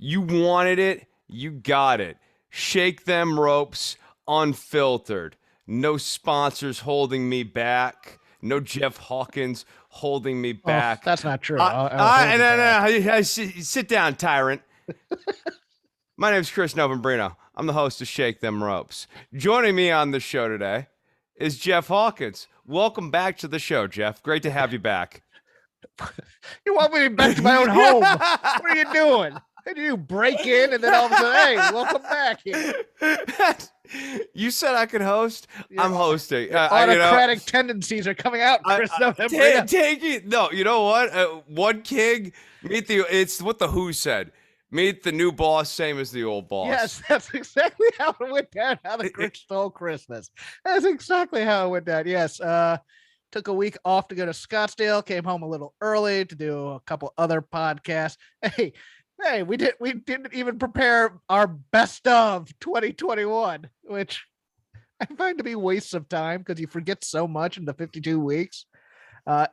You wanted it, you got it. Shake them ropes, unfiltered. No sponsors holding me back. No Jeff Hawkins holding me Oh, back. that's not true. I'll hold you No, back. sit down, tyrant. My name's Chris Novembrino. I'm the host of Shake Them Ropes. Joining me on the show today is Jeff Hawkins. Welcome back to the show, Jeff. Great to have you back. You want me back to my own home? What are you doing? Did you break in and then all of a sudden, hey, welcome back here? You said I could host. I'm hosting. Autocratic tendencies are coming out, Chris. Take it. No, you know what? One king. It's what the Who said. Meet the new boss, same as the old boss. Yes, that's exactly how it went down. How the Grinch stole Christmas. That's exactly how it went down. Yes. Took a week off to go to Scottsdale. Came home a little early to do a couple other podcasts. Hey, we didn't even prepare our best of 2021, which I find to be wastes of time because you forget so much in the 52 weeks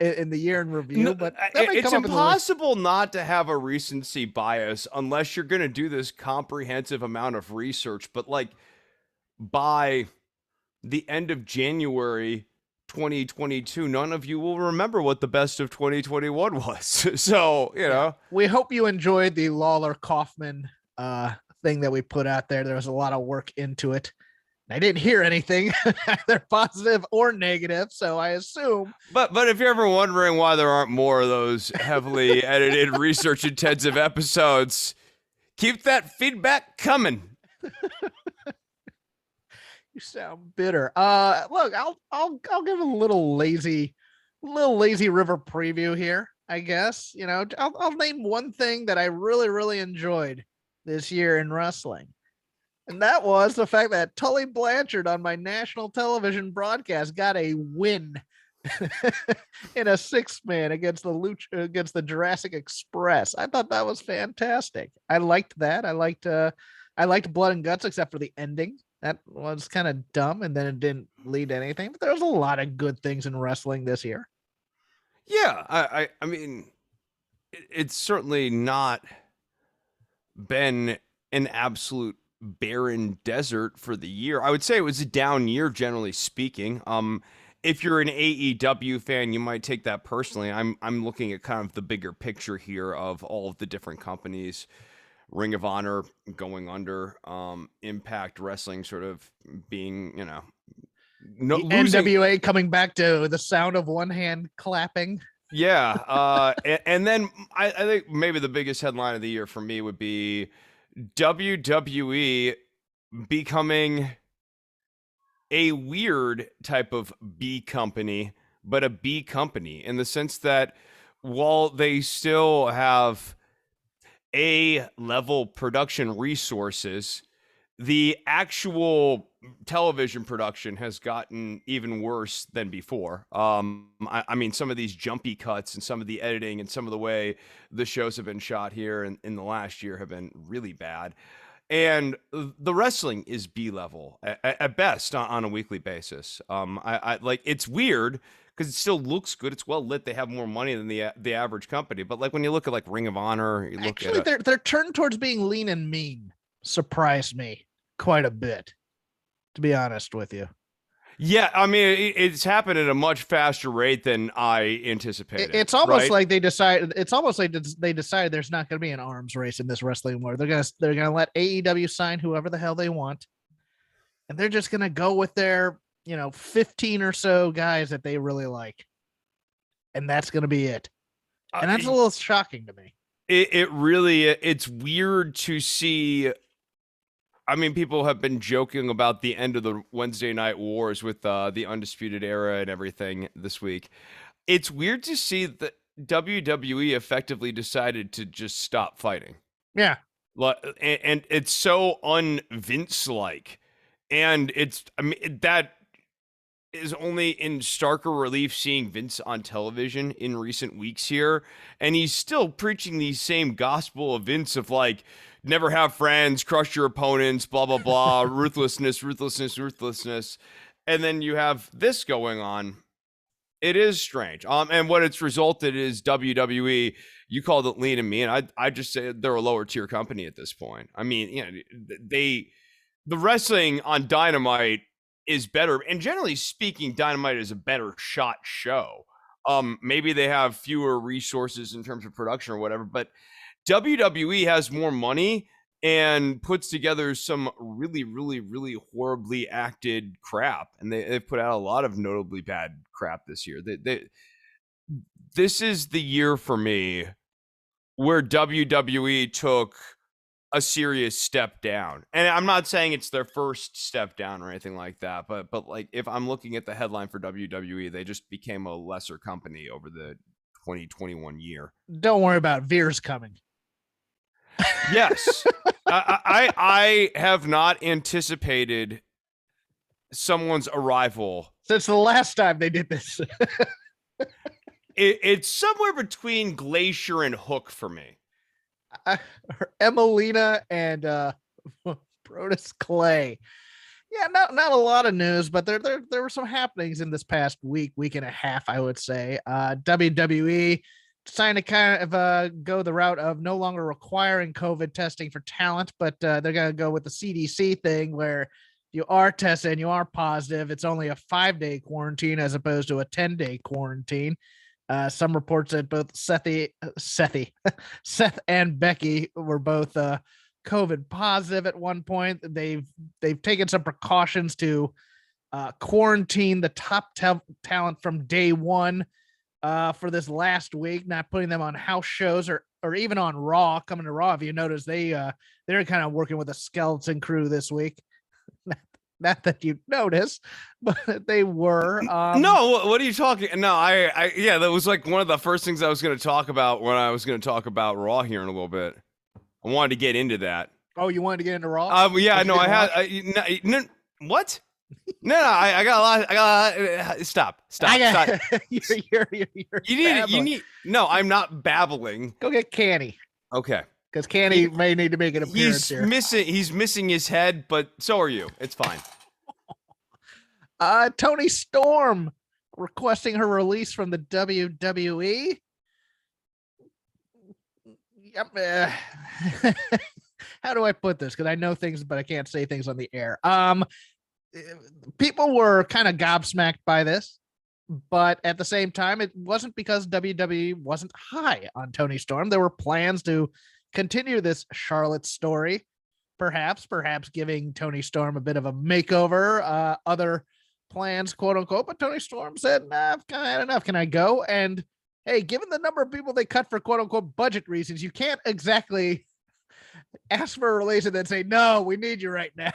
in the year in review. But it's impossible not to have a recency bias unless you're going to do this comprehensive amount of research. But like by the end of January 2022, none of you will remember what the best of 2021 was. So, you know, we hope you enjoyed the Lawler Kaufman thing that we put out there. There was a lot of work into it. I didn't hear anything, either positive or negative, so I assume. But if you're ever wondering why there aren't more of those heavily edited, research-intensive episodes, keep that feedback coming. You sound bitter. Look, I'll give a little lazy river preview here. I guess I'll name one thing that I really enjoyed this year in wrestling. And that was the fact that Tully Blanchard on my national television broadcast got a win in a 6-man against the Jurassic Express. I thought that was fantastic. I liked that. I liked Blood and Guts, except for the ending. That was kind of dumb, and then it didn't lead to anything. But there was a lot of good things in wrestling this year. Yeah, I mean, it's certainly not been an absolute barren desert for the year. I would say it was a down year, generally speaking. If you're an AEW fan, you might take that personally. I'm looking at kind of the bigger picture here of all of the different companies. Ring of Honor going under, Impact Wrestling sort of being, NWA coming back to the sound of one hand clapping. Yeah. And then I think maybe the biggest headline of the year for me would be WWE becoming a weird type of B company, but a B company in the sense that while they still have A-level production resources, the actual television production has gotten even worse than before. I mean, some of these jumpy cuts and some of the editing and some of the way the shows have been shot here in the last year have been really bad. And the wrestling is B-level at best on a weekly basis. I like, it's weird because it still looks good. It's well lit. They have more money than the average company. But like when you look at like Ring of Honor, you look at their turn towards being lean and mean surprised me quite a bit, to be honest with you. Yeah, I mean, it's happened at a much faster rate than I anticipated. It's almost like they decided. It's almost like they decided there's not going to be an arms race in this wrestling war. They're gonna let AEW sign whoever the hell they want, and they're just gonna go with their 15 or so guys that they really like, and that's gonna be it. And that's a little shocking to me. It's weird to see. I mean, people have been joking about the end of the Wednesday Night Wars with the Undisputed Era and everything this week. It's weird to see that WWE effectively decided to just stop fighting. Yeah. And it's so un-Vince-like. And that is only in starker relief seeing Vince on television in recent weeks here. And he's still preaching the same gospel of Vince of like, never have friends, crush your opponents, blah, blah, blah, ruthlessness. And then you have this going on. It is strange. And what it's resulted is WWE You called it lean and mean. I just say they're a lower tier company at this point. I mean, the wrestling on Dynamite is better, and generally speaking, Dynamite is a better shot show. Maybe they have fewer resources in terms of production or whatever, but WWE has more money and puts together some really, really, really horribly acted crap, and they've put out a lot of notably bad crap this year. This is the year for me where WWE took a serious step down. And I'm not saying it's their first step down or anything like that, but like if I'm looking at the headline for WWE, they just became a lesser company over the 2021 year. Don't worry about Veer's coming. Yes. I have not anticipated someone's arrival since the last time they did this. It's somewhere between Glacier and Hook for me. Emelina and Brodus Clay. Yeah, not a lot of news, but there were some happenings in this past week and a half, I would say. WWE decided to kind of go the route of no longer requiring COVID testing for talent, but they're going to go with the CDC thing where you are tested and you are positive. It's only a 5-day quarantine as opposed to a 10-day quarantine. Some reports that both Seth and Becky were both COVID positive at one point. They've taken some precautions to quarantine the top talent from day one for this last week, not putting them on house shows or even on Raw. Coming to Raw, if you notice, they're kind of working with a skeleton crew this week. Not that you notice, but they were. No, what are you talking? No, yeah, that was like one of the first things I was going to talk about when I was going to talk about Raw here in a little bit. I wanted to get into that. Oh, you wanted to get into Raw? Yeah, no, I had. No, what? No, I got a lot. I got a lot. Stop. You need. No, I'm not babbling. Go get Canny. Okay. Because Canny may need to make an appearance here. He's missing his head, but so are you. It's fine. Toni Storm requesting her release from the WWE. Yep. How do I put this? Because I know things, but I can't say things on the air. People were kind of gobsmacked by this, but at the same time, it wasn't because WWE wasn't high on Toni Storm. There were plans to continue this Charlotte story, perhaps giving Toni Storm a bit of a makeover, other plans, quote unquote. But Toni Storm said, nah, I've kind of had enough. Can I go? And hey, given the number of people they cut for quote unquote budget reasons, you can't exactly ask for a release and then say, no, we need you right now.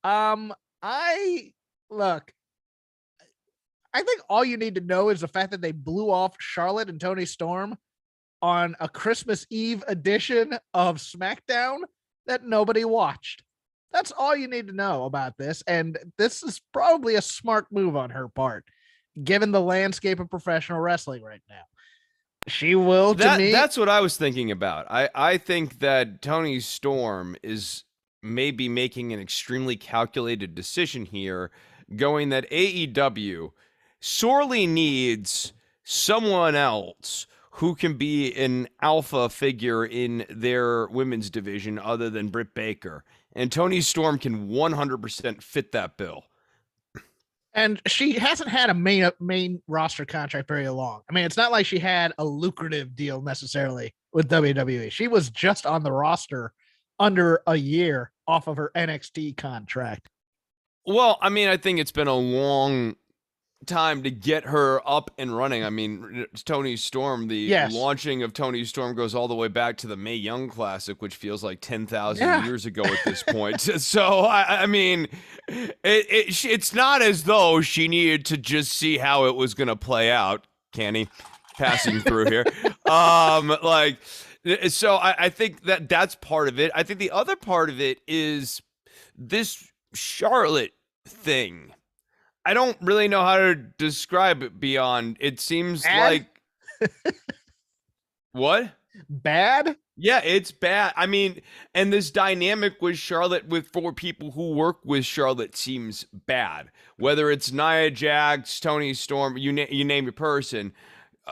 I think all you need to know is the fact that they blew off Charlotte and Toni Storm on a Christmas Eve edition of SmackDown that nobody watched. That's all you need to know about this. And this is probably a smart move on her part, given the landscape of professional wrestling right now. She will, to me. That's what I was thinking about. I think that Toni Storm is maybe making an extremely calculated decision here, going that AEW sorely needs someone else who can be an alpha figure in their women's division other than Britt Baker. And Toni Storm can 100% fit that bill. And she hasn't had a main roster contract very long. I mean, it's not like she had a lucrative deal necessarily with WWE. She was just on the roster under a year off of her NXT contract. Well, I mean, I think it's been a long time to get her up and running. I mean, Toni Storm, the launching of Toni Storm goes all the way back to the Mae Young Classic, which feels like 10,000 years ago at this point. So, I mean, it's not as though she needed to just see how it was going to play out. Canny passing through here. So I think that's part of it. I think the other part of it is this Charlotte thing. I don't really know how to describe it beyond. It seems bad? like what? Bad? Yeah, it's bad. I mean, and this dynamic with Charlotte with 4 people who work with Charlotte seems bad. Whether it's Nia Jax, Toni Storm, you name your person.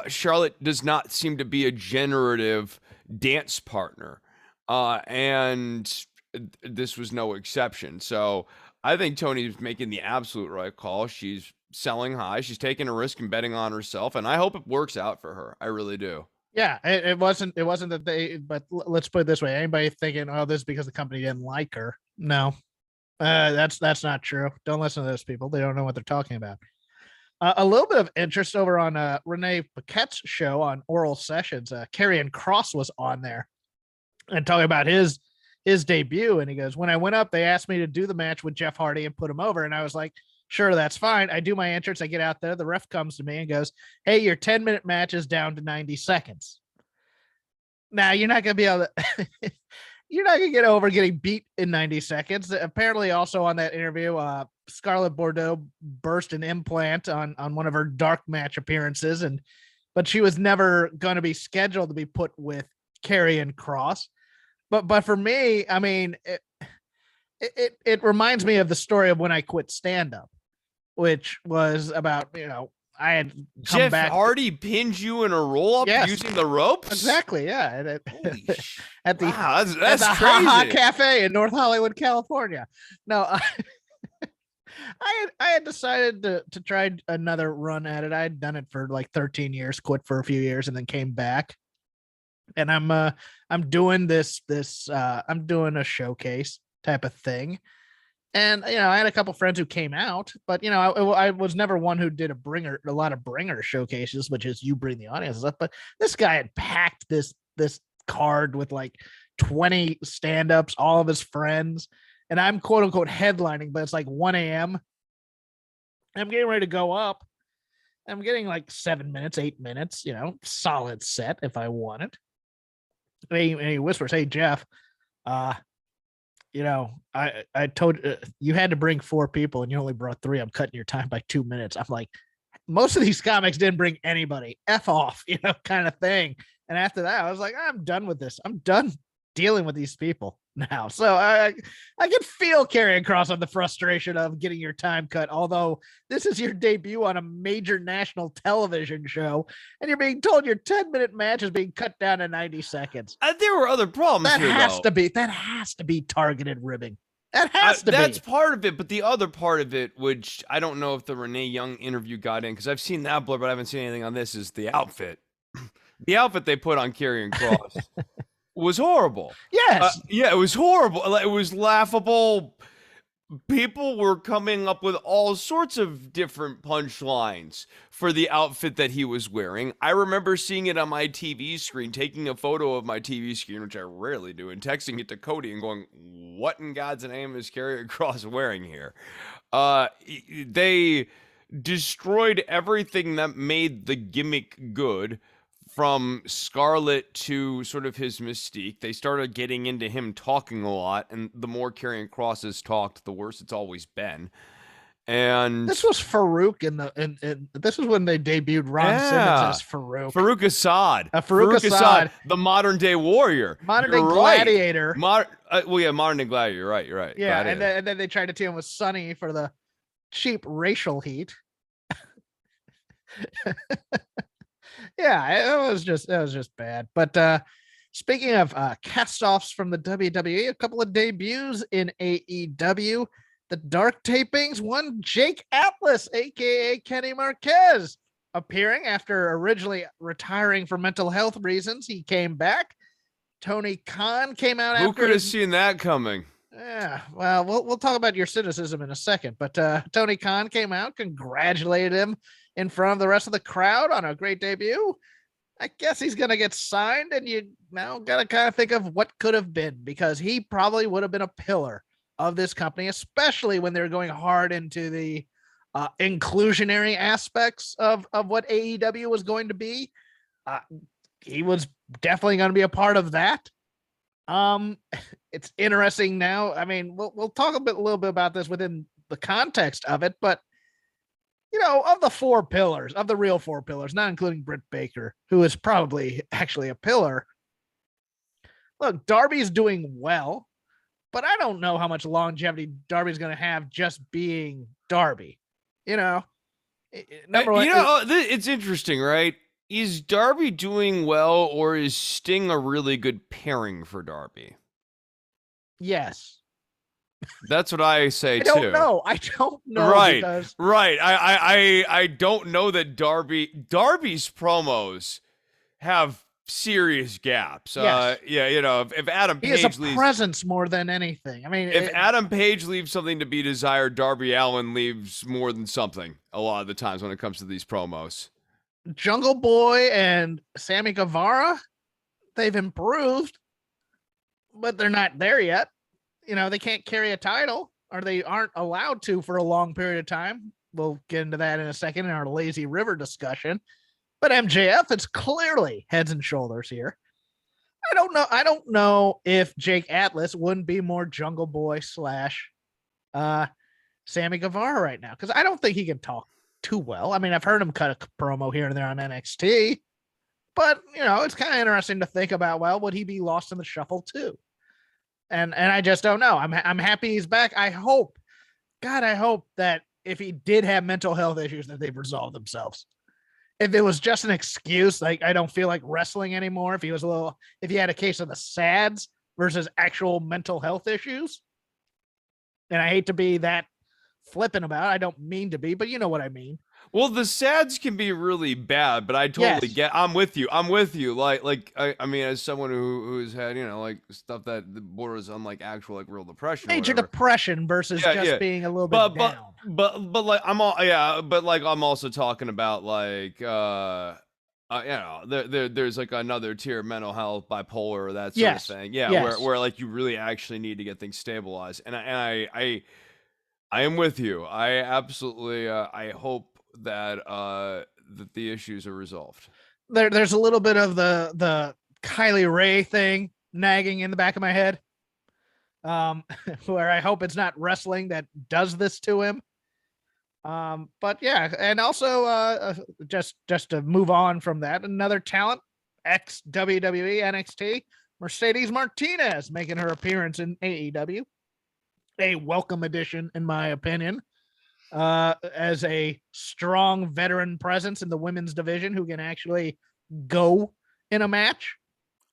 Charlotte does not seem to be a generative dance partner. And this was no exception. So I think Tony's making the absolute right call. She's selling high. She's taking a risk and betting on herself. And I hope it works out for her. I really do. Yeah, it wasn't that they, but let's put it this way. Anybody thinking, oh, this is because the company didn't like her. No, that's not true. Don't listen to those people. They don't know what they're talking about. A little bit of interest over on Renee Paquette's show on Oral Sessions. Karrion Kross was on there and talking about his debut. And he goes, when I went up, they asked me to do the match with Jeff Hardy and put him over. And I was like, sure, that's fine. I do my entrance. I get out there. The ref comes to me and goes, hey, your 10-minute match is down to 90 seconds. Now, you're not going to be able to, you're not going to get over getting beat in 90 seconds. Apparently, also on that interview, Scarlett Bordeaux burst an implant on one of her dark match appearances, but she was never going to be scheduled to be put with Karrion Kross. But for me, I mean, it reminds me of the story of when I quit stand-up, which was about, I had come Jeff back. Hardy pinned you in a roll-up using the ropes? Exactly, yeah. At the wow, that's at the crazy. Ha Cafe in North Hollywood, California. No, I had decided to try another run at it. I had done it for like 13 years, quit for a few years, and then came back. And I'm doing this I'm doing a showcase type of thing. And, I had a couple friends who came out, but, I was never one who did a lot of bringer showcases, which is you bring the audience and stuff. But this guy had packed this card with like 20 stand-ups, all of his friends. And I'm quote unquote headlining, but it's like 1 a.m. I'm getting ready to go up. I'm getting like 7 minutes, 8 minutes, solid set if I want it. And he whispers, hey, Jeff, I told you had to bring 4 people and you only brought 3. I'm cutting your time by 2 minutes. I'm like, most of these comics didn't bring anybody. F off, kind of thing. And after that, I was like, I'm done with this. I'm done dealing with these people now. So I can feel Karrion Kross on the frustration of getting your time cut. Although this is your debut on a major national television show, and you're being told your 10-minute match is being cut down to 90 seconds. There were other problems. That has to be targeted ribbing. That has to be. That's part of it, but the other part of it, which I don't know if the Renee Young interview got in, because I've seen that blur, but I haven't seen anything on this, is the outfit. The outfit they put on Karrion Kross was horrible. Yes. Yeah, it was horrible. It was laughable. People were coming up with all sorts of different punchlines for the outfit that he was wearing. I remember seeing it on my TV screen, taking a photo of my TV screen, which I rarely do, and texting it to Cody and going, what in God's name is Karrion Kross wearing here? They destroyed everything that made the gimmick good. From Scarlett to sort of his mystique, they started getting into him talking a lot, and the more Karrion Kross has talked, the worse it's always been. And this was Farouk in this is when they debuted Ron Simmons as Farouk. Farouk Assad. Farouk Assad, the modern day warrior, modern day gladiator. Modern day gladiator. You're right. Yeah, and then they tried to team with Sonny for the cheap racial heat. Yeah, it was just bad. But speaking of cast-offs from the WWE, a couple of debuts in AEW. The dark tapings, one Jake Atlas, aka Kenny Marquez, appearing after originally retiring for mental health reasons. He came back. Tony Khan came out. Who could have seen that coming? Yeah, well, we'll talk about your cynicism in a second. But Tony Khan came out, congratulated him in front of the rest of the crowd on a great debut. I guess he's going to get signed, and you now got to kind of think of what could have been, because he probably would have been a pillar of this company, especially when they're going hard into the inclusionary aspects of what AEW was going to be. He was definitely going to be a part of that. It's interesting now. I mean, we'll talk a little bit about this within the context of it, but of the 4 pillars, of the real 4 pillars, not including Britt Baker, who is probably actually a pillar. Look, Darby's doing well, but I don't know how much longevity Darby's going to have just being Darby. Number one, it's interesting, right? Is Darby doing well, or is Sting a really good pairing for Darby? Yes. That's what I say I don't too. know. I don't know Right, because right. I don't know that Darby's promos have serious gaps. yes, Yeah, you know, if Adam he is a Page leaves, presence more than anything. I mean, if Adam Page leaves something to be desired, Darby Allin leaves more than something a lot of the times when it comes to these promos. Jungle Boy and Sammy Guevara, they've improved, but they're not there yet. You know, they can't carry a title, or they aren't allowed to for a long period of time. We'll get into that in a second in our lazy river discussion. But MJF is clearly heads and shoulders here. I don't know. I don't know if Jake Atlas wouldn't be more Jungle Boy slash Sammy Guevara right now, because I don't think he can talk too well. I mean, I've heard him cut a promo here and there on NXT, but you know, it's kind of interesting to think about. Well, would he be lost in the shuffle too? And I just don't know. I'm happy he's back. I hope, God, I hope that if he did have mental health issues, that they've resolved themselves. If it was just an excuse, like I don't feel like wrestling anymore. If he had a case of the SADS versus actual mental health issues, and I hate to be that flippant about it. I don't mean to be, but you know what I mean. Well, the sads can be really bad, but I totally Yes. get. I'm with you. I'm with you. I mean, as someone who's had like stuff that borders on like actual like real depression, or Major whatever. depression versus Yeah, just yeah. being a little bit But down. like but like I'm also talking about like there's like another tier of mental health, bipolar, that sort of Yes. thing. Yeah, Yes. where like you really actually need to get things stabilized. I am with you. I absolutely I hope that that the issues are resolved. There's a little bit of the Kylie Ray thing nagging in the back of my head. Where I hope it's not wrestling that does this to him. But yeah, and also just to move on from that, another talent, ex WWE NXT, Mercedes Martinez making her appearance in AEW. A welcome addition, in my opinion, as a strong veteran presence in the women's division who can actually go in a match.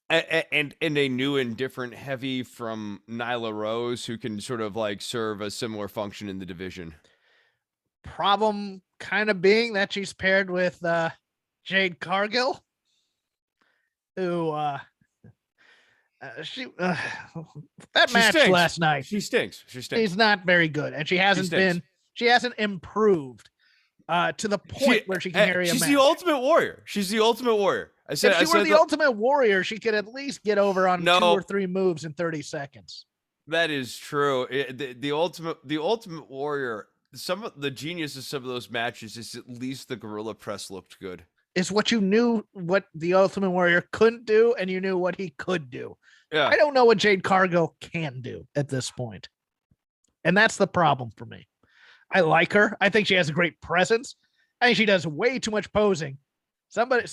And a new and different heavy from Nyla Rose, who can sort of like serve a similar function in the division. Problem kind of being that she's paired with Jade Cargill, who that She match stinks. last night, She stinks. She stinks. she's not very good, and she hasn't improved to the point where she can carry a match. She's the ultimate warrior. She's the ultimate warrior. If she were the ultimate warrior, she could at least get over on 2 or 3 moves in 30 seconds. That is true. The ultimate warrior. Some of the genius of some of those matches is at least the gorilla press looked good. It's what you knew what the Ultimate Warrior couldn't do, and you knew what he could do. Yeah. I don't know what Jade Cargill can do at this point. And that's the problem for me. I like her. I think she has a great presence. I think she does way too much posing. Somebody's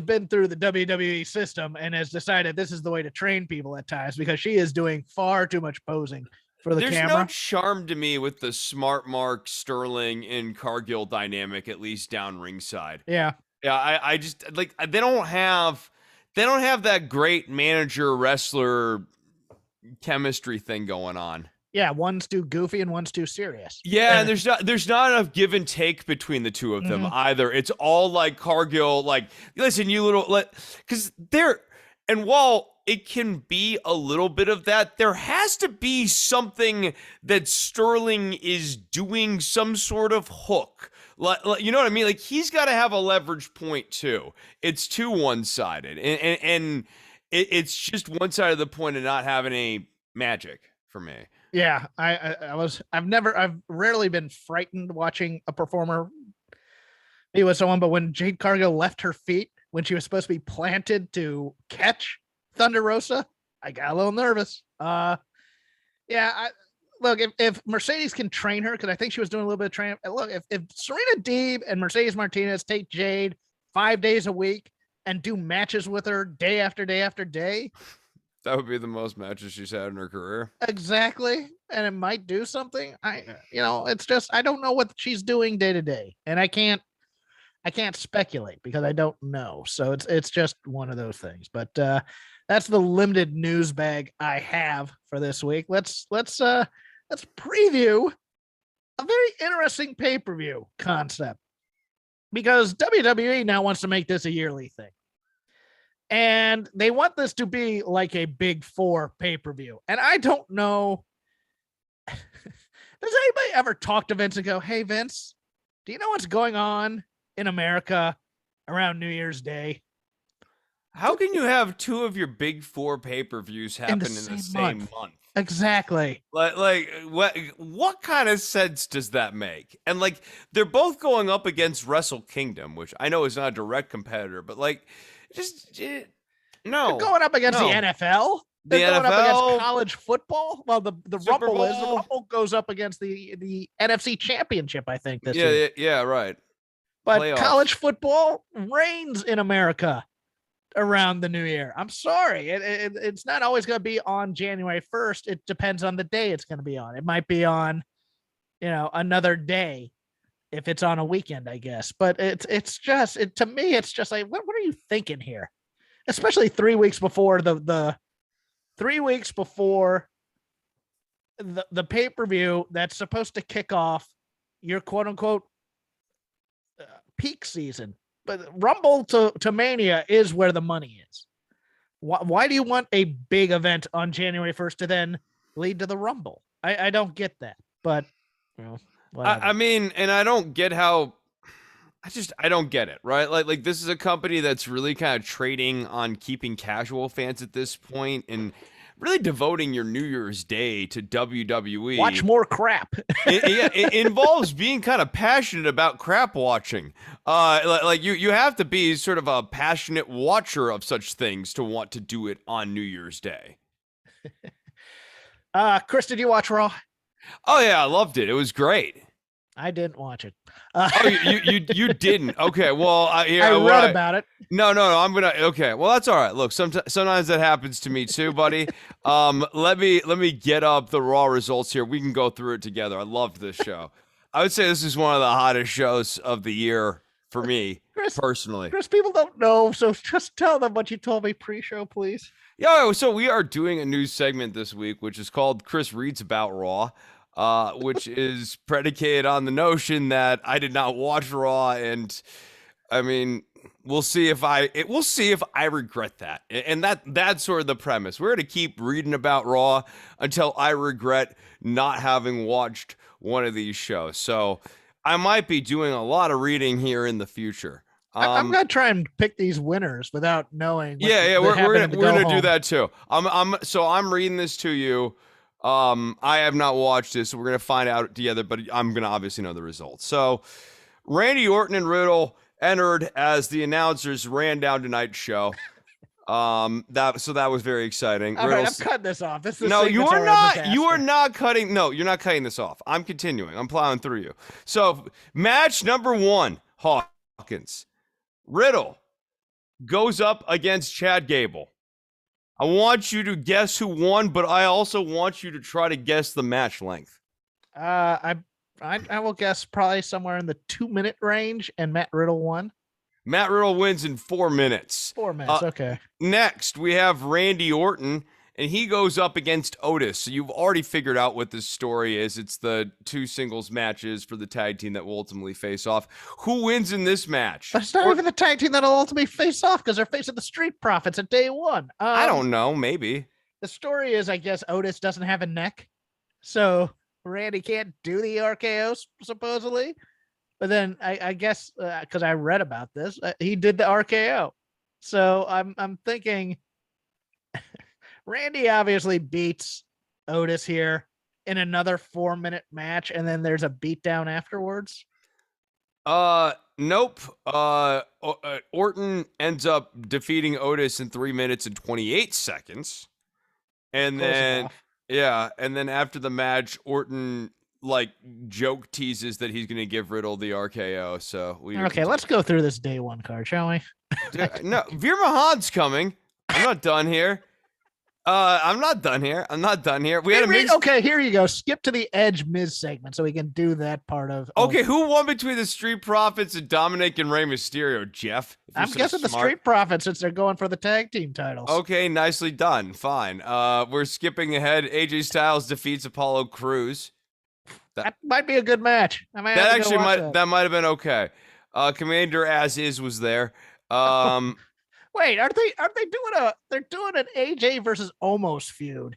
been through the WWE system and has decided this is the way to train people at times, because she is doing far too much posing for the camera. There's no charm to me with the Smart Mark, Sterling, and Cargill dynamic, at least down ringside. Yeah. Yeah, I just like they don't have that great manager wrestler chemistry thing going on. Yeah, one's too goofy and one's too serious. Yeah, and there's not enough give and take between the two of them either. It's all like Cargill, like, listen, you little, because they're, and while it can be a little bit of that, there has to be something that Sterling is doing, some sort of hook. You know what I mean? Like, he's got to have a leverage point too. It's too one-sided, and it's just one side of the point of not having any magic for me. Yeah, I've rarely been frightened watching a performer be with someone, but when Jade Cargill left her feet when she was supposed to be planted to catch Thunder Rosa, I got a little nervous. Look, if Mercedes can train her, because I think she was doing a little bit of training. Look, if Serena Deeb and Mercedes Martinez take Jade 5 days a week and do matches with her day after day after day, that would be the most matches she's had in her career. Exactly. And it might do something. It's just, I don't know what she's doing day to day. And I can't I can't speculate because I don't know. So it's just one of those things. But that's the limited news bag I have for this week. Let's preview a very interesting pay-per-view concept because WWE now wants to make this a yearly thing. And they want this to be like a big four pay-per-view. And I don't know. Does anybody ever talk to Vince and go, hey, Vince, do you know what's going on in America around New Year's Day? How can you have two of your big four pay-per-views happen in the same month? Exactly. Like what kind of sense does that make? And like they're both going up against Wrestle Kingdom, which I know is not a direct competitor, but like just no. They're going up against the NFL. They're going up against college football. Well, the Rumble is. The Rumble goes up against the NFC Championship, I think. This year. Yeah, right. But playoff. College football reigns in America around the new year. I'm sorry. It's not always going to be on January 1st. It depends on the day it's going to be on. It might be on, another day if it's on a weekend, I guess. But it's just to me, it's just like, what are you thinking here? Especially 3 weeks before the 3 weeks before the pay-per-view that's supposed to kick off your quote unquote peak season. But Rumble to Mania is where the money is. Why do you want a big event on January 1st to then lead to the Rumble? I don't get that. But I mean, and I don't get how. I don't get it, right? Like this is a company that's really kind of trading on keeping casual fans at this point and really devoting your New Year's Day to WWE. Watch more crap. It involves being kind of passionate about crap watching. Like you have to be sort of a passionate watcher of such things to want to do it on New Year's Day. Chris, did you watch Raw? Oh yeah, I loved it. It was great. I didn't watch it. Oh, you didn't? Okay, well, I read about it. No, I'm gonna. Okay, well, that's all right. Look, sometimes that happens to me too, buddy. Let me get up the Raw results here. We can go through it together. I loved this show. I would say this is one of the hottest shows of the year for me, personally. Chris, people don't know, so just tell them what you told me pre-show, please. Yeah, so we are doing a new segment this week, which is called Chris Reads About Raw. Which is predicated on the notion that I did not watch Raw, and I mean, we'll see if I regret that, and that's sort of the premise. We're going to keep reading about Raw until I regret not having watched one of these shows. So I might be doing a lot of reading here in the future. I'm gonna try and pick these winners without knowing. We're gonna do that too. I'm reading this to you. I have not watched this, so we're going to find out together, but I'm going to obviously know the results. So, Randy Orton and Riddle entered as the announcers ran down tonight's show. That was very exciting. All right, I'm cutting this off. You are not. You are not cutting. No, you're not cutting this off. I'm continuing. I'm plowing through you. So, match number 1, Hawkins. Riddle goes up against Chad Gable. I want you to guess who won, but I also want you to try to guess the match length. I will guess probably somewhere in the 2-minute range, and Matt Riddle won. Matt Riddle wins in 4 minutes. 4 minutes, okay. Next, we have Randy Orton, and he goes up against Otis. So you've already figured out what this story is. It's the 2 singles matches for the tag team that will ultimately face off. Who wins in this match? But it's not even the tag team that'll ultimately face off because they're facing the Street Profits at day 1. I don't know. Maybe. The story is, I guess, Otis doesn't have a neck. So Randy can't do the RKO, supposedly. But then I guess, because I read about this, he did the RKO. So I'm thinking... Randy obviously beats Otis here in another 4-minute match, and then there's a beatdown afterwards. Nope. Orton ends up defeating Otis in 3 minutes and 28 seconds. And then after the match, Orton joke teases that he's going to give Riddle the RKO. So let's go through this day 1 card, shall we? No, Veer Mahan's coming. I'm not done here. I'm not done here. I'm not done here. We had a mix. Okay, here you go. Skip to the Edge Miz segment so we can do that part of. Okay, who won between the Street Profits and Dominic and Rey Mysterio, Jeff? I'm guessing the Street Profits since they're going for the tag team titles. Okay, nicely done. Fine. We're skipping ahead. AJ Styles defeats Apollo Crews. That might be a good match. That might have been okay. Commander As Is was there. Wait, they're doing an AJ versus Omos feud.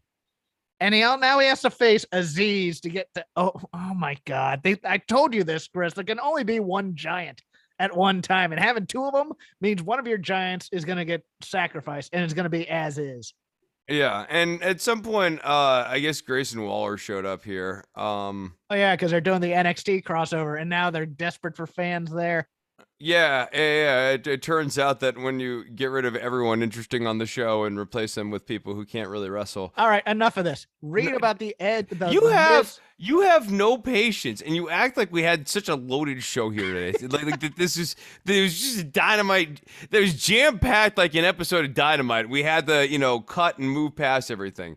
And now he has to face Aziz to get to oh my god. I told you this, Chris. There can only be one giant at one time, and having two of them means one of your giants is gonna get sacrificed, and it's gonna be As Is. Yeah, and at some point, I guess Grayson Waller showed up here. Oh yeah, because they're doing the NXT crossover, and now they're desperate for fans there. Yeah. It turns out that when you get rid of everyone interesting on the show and replace them with people who can't really wrestle. All right, enough of this. Read about the Ed. You have no patience, and you act like we had such a loaded show here today. like there was just Dynamite. There was jam packed like an episode of Dynamite. We had to cut and move past everything.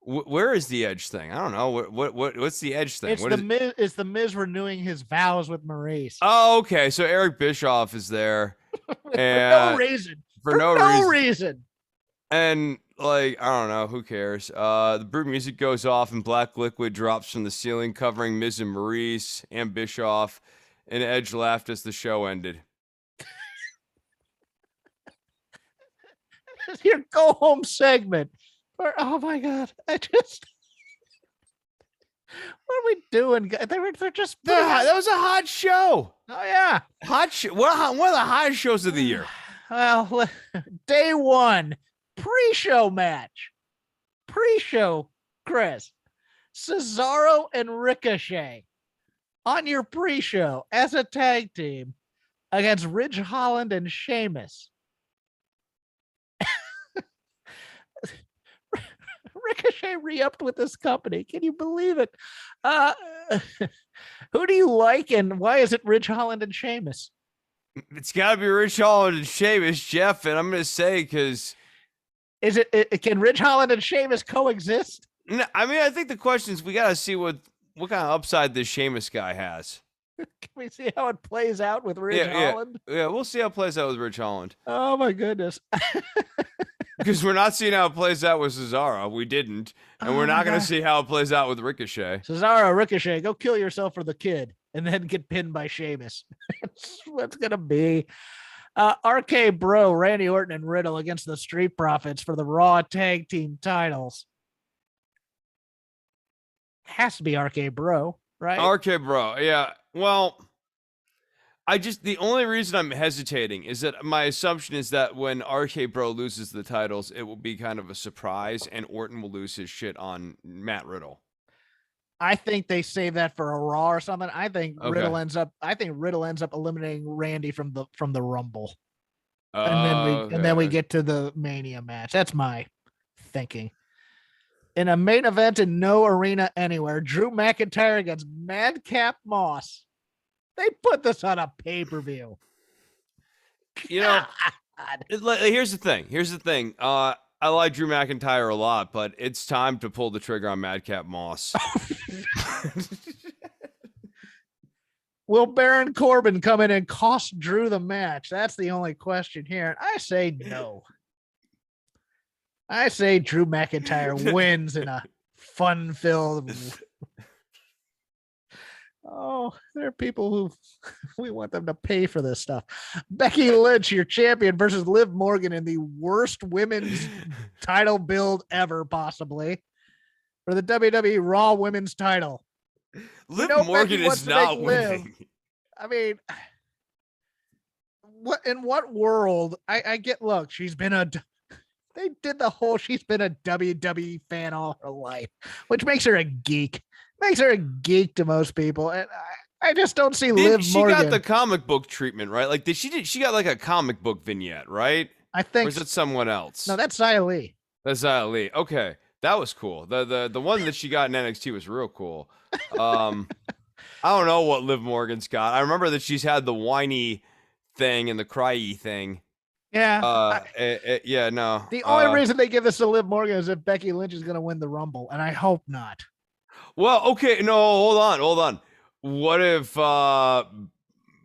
Where is the Edge thing? I don't know. What's the Edge thing? It's the Miz renewing his vows with Maurice. Oh, okay. So Eric Bischoff is there. For no reason. And I don't know. Who cares? The Brute music goes off and black liquid drops from the ceiling, covering Miz and Maurice and Bischoff. And Edge laughed as the show ended. Your go home segment. Oh my god! What are we doing? They're just. That was a hot show. Oh yeah, hot show. One of the hottest shows of the year. Well, day one, pre-show match. Pre-show, Chris, Cesaro and Ricochet on your pre-show as a tag team against Ridge Holland and Sheamus. Ricochet re-upped with this company. Can you believe it? Who do you like, and why is it Ridge Holland and Sheamus? It's got to be Ridge Holland and Sheamus, Jeff. And I'm going to say because can Ridge Holland and Sheamus coexist? No, I mean, I think the question is we got to see what kind of upside this Sheamus guy has. Can we see how it plays out with Ridge Holland? Yeah, we'll see how it plays out with Ridge Holland. Oh my goodness. Because we're not seeing how it plays out with Cesaro. We didn't. And we're not going to see how it plays out with Ricochet. Cesaro, Ricochet, go kill yourself for the kid and then get pinned by Sheamus. That's what's going to be. RK Bro, Randy Orton, and Riddle against the Street Profits for the Raw Tag Team titles. Has to be RK Bro, right? RK Bro, yeah. Well, the only reason I'm hesitating is that my assumption is that when RK Bro loses the titles, it will be kind of a surprise and Orton will lose his shit on Matt Riddle. I think they save that for a Raw or something. I think Riddle ends up eliminating Randy from the Rumble. And then we get to the Mania match. That's my thinking. In a main event in no arena anywhere, Drew McIntyre against Madcap Moss. They put this on a pay-per-view. Here's the thing. I like Drew McIntyre a lot, but it's time to pull the trigger on Madcap Moss. Will Baron Corbin come in and cost Drew the match? That's the only question here. And I say no. I say Drew McIntyre wins in a fun-filled. Oh, there are people who we want them to pay for this stuff. Becky Lynch, your champion, versus Liv Morgan in the worst women's title build ever, possibly, for the WWE Raw Women's title. Liv Morgan is not winning. I mean, what world? I get. Look, she's been a WWE fan all her life, which makes her a geek. Makes her a geek to most people, and I just don't see Liv Morgan. She got the comic book treatment, right? Like she got like a comic book vignette, right? I think. Or is it someone else? No, that's Xia Li. That's Xia Li. Okay, that was cool. The one that she got in NXT was real cool. I don't know what Liv Morgan's got. I remember that she's had the whiny thing and the cryy thing. Yeah. Yeah, no. The only reason they give this to Liv Morgan is if Becky Lynch is going to win the Rumble, and I hope not. Well, okay, no, hold on. What if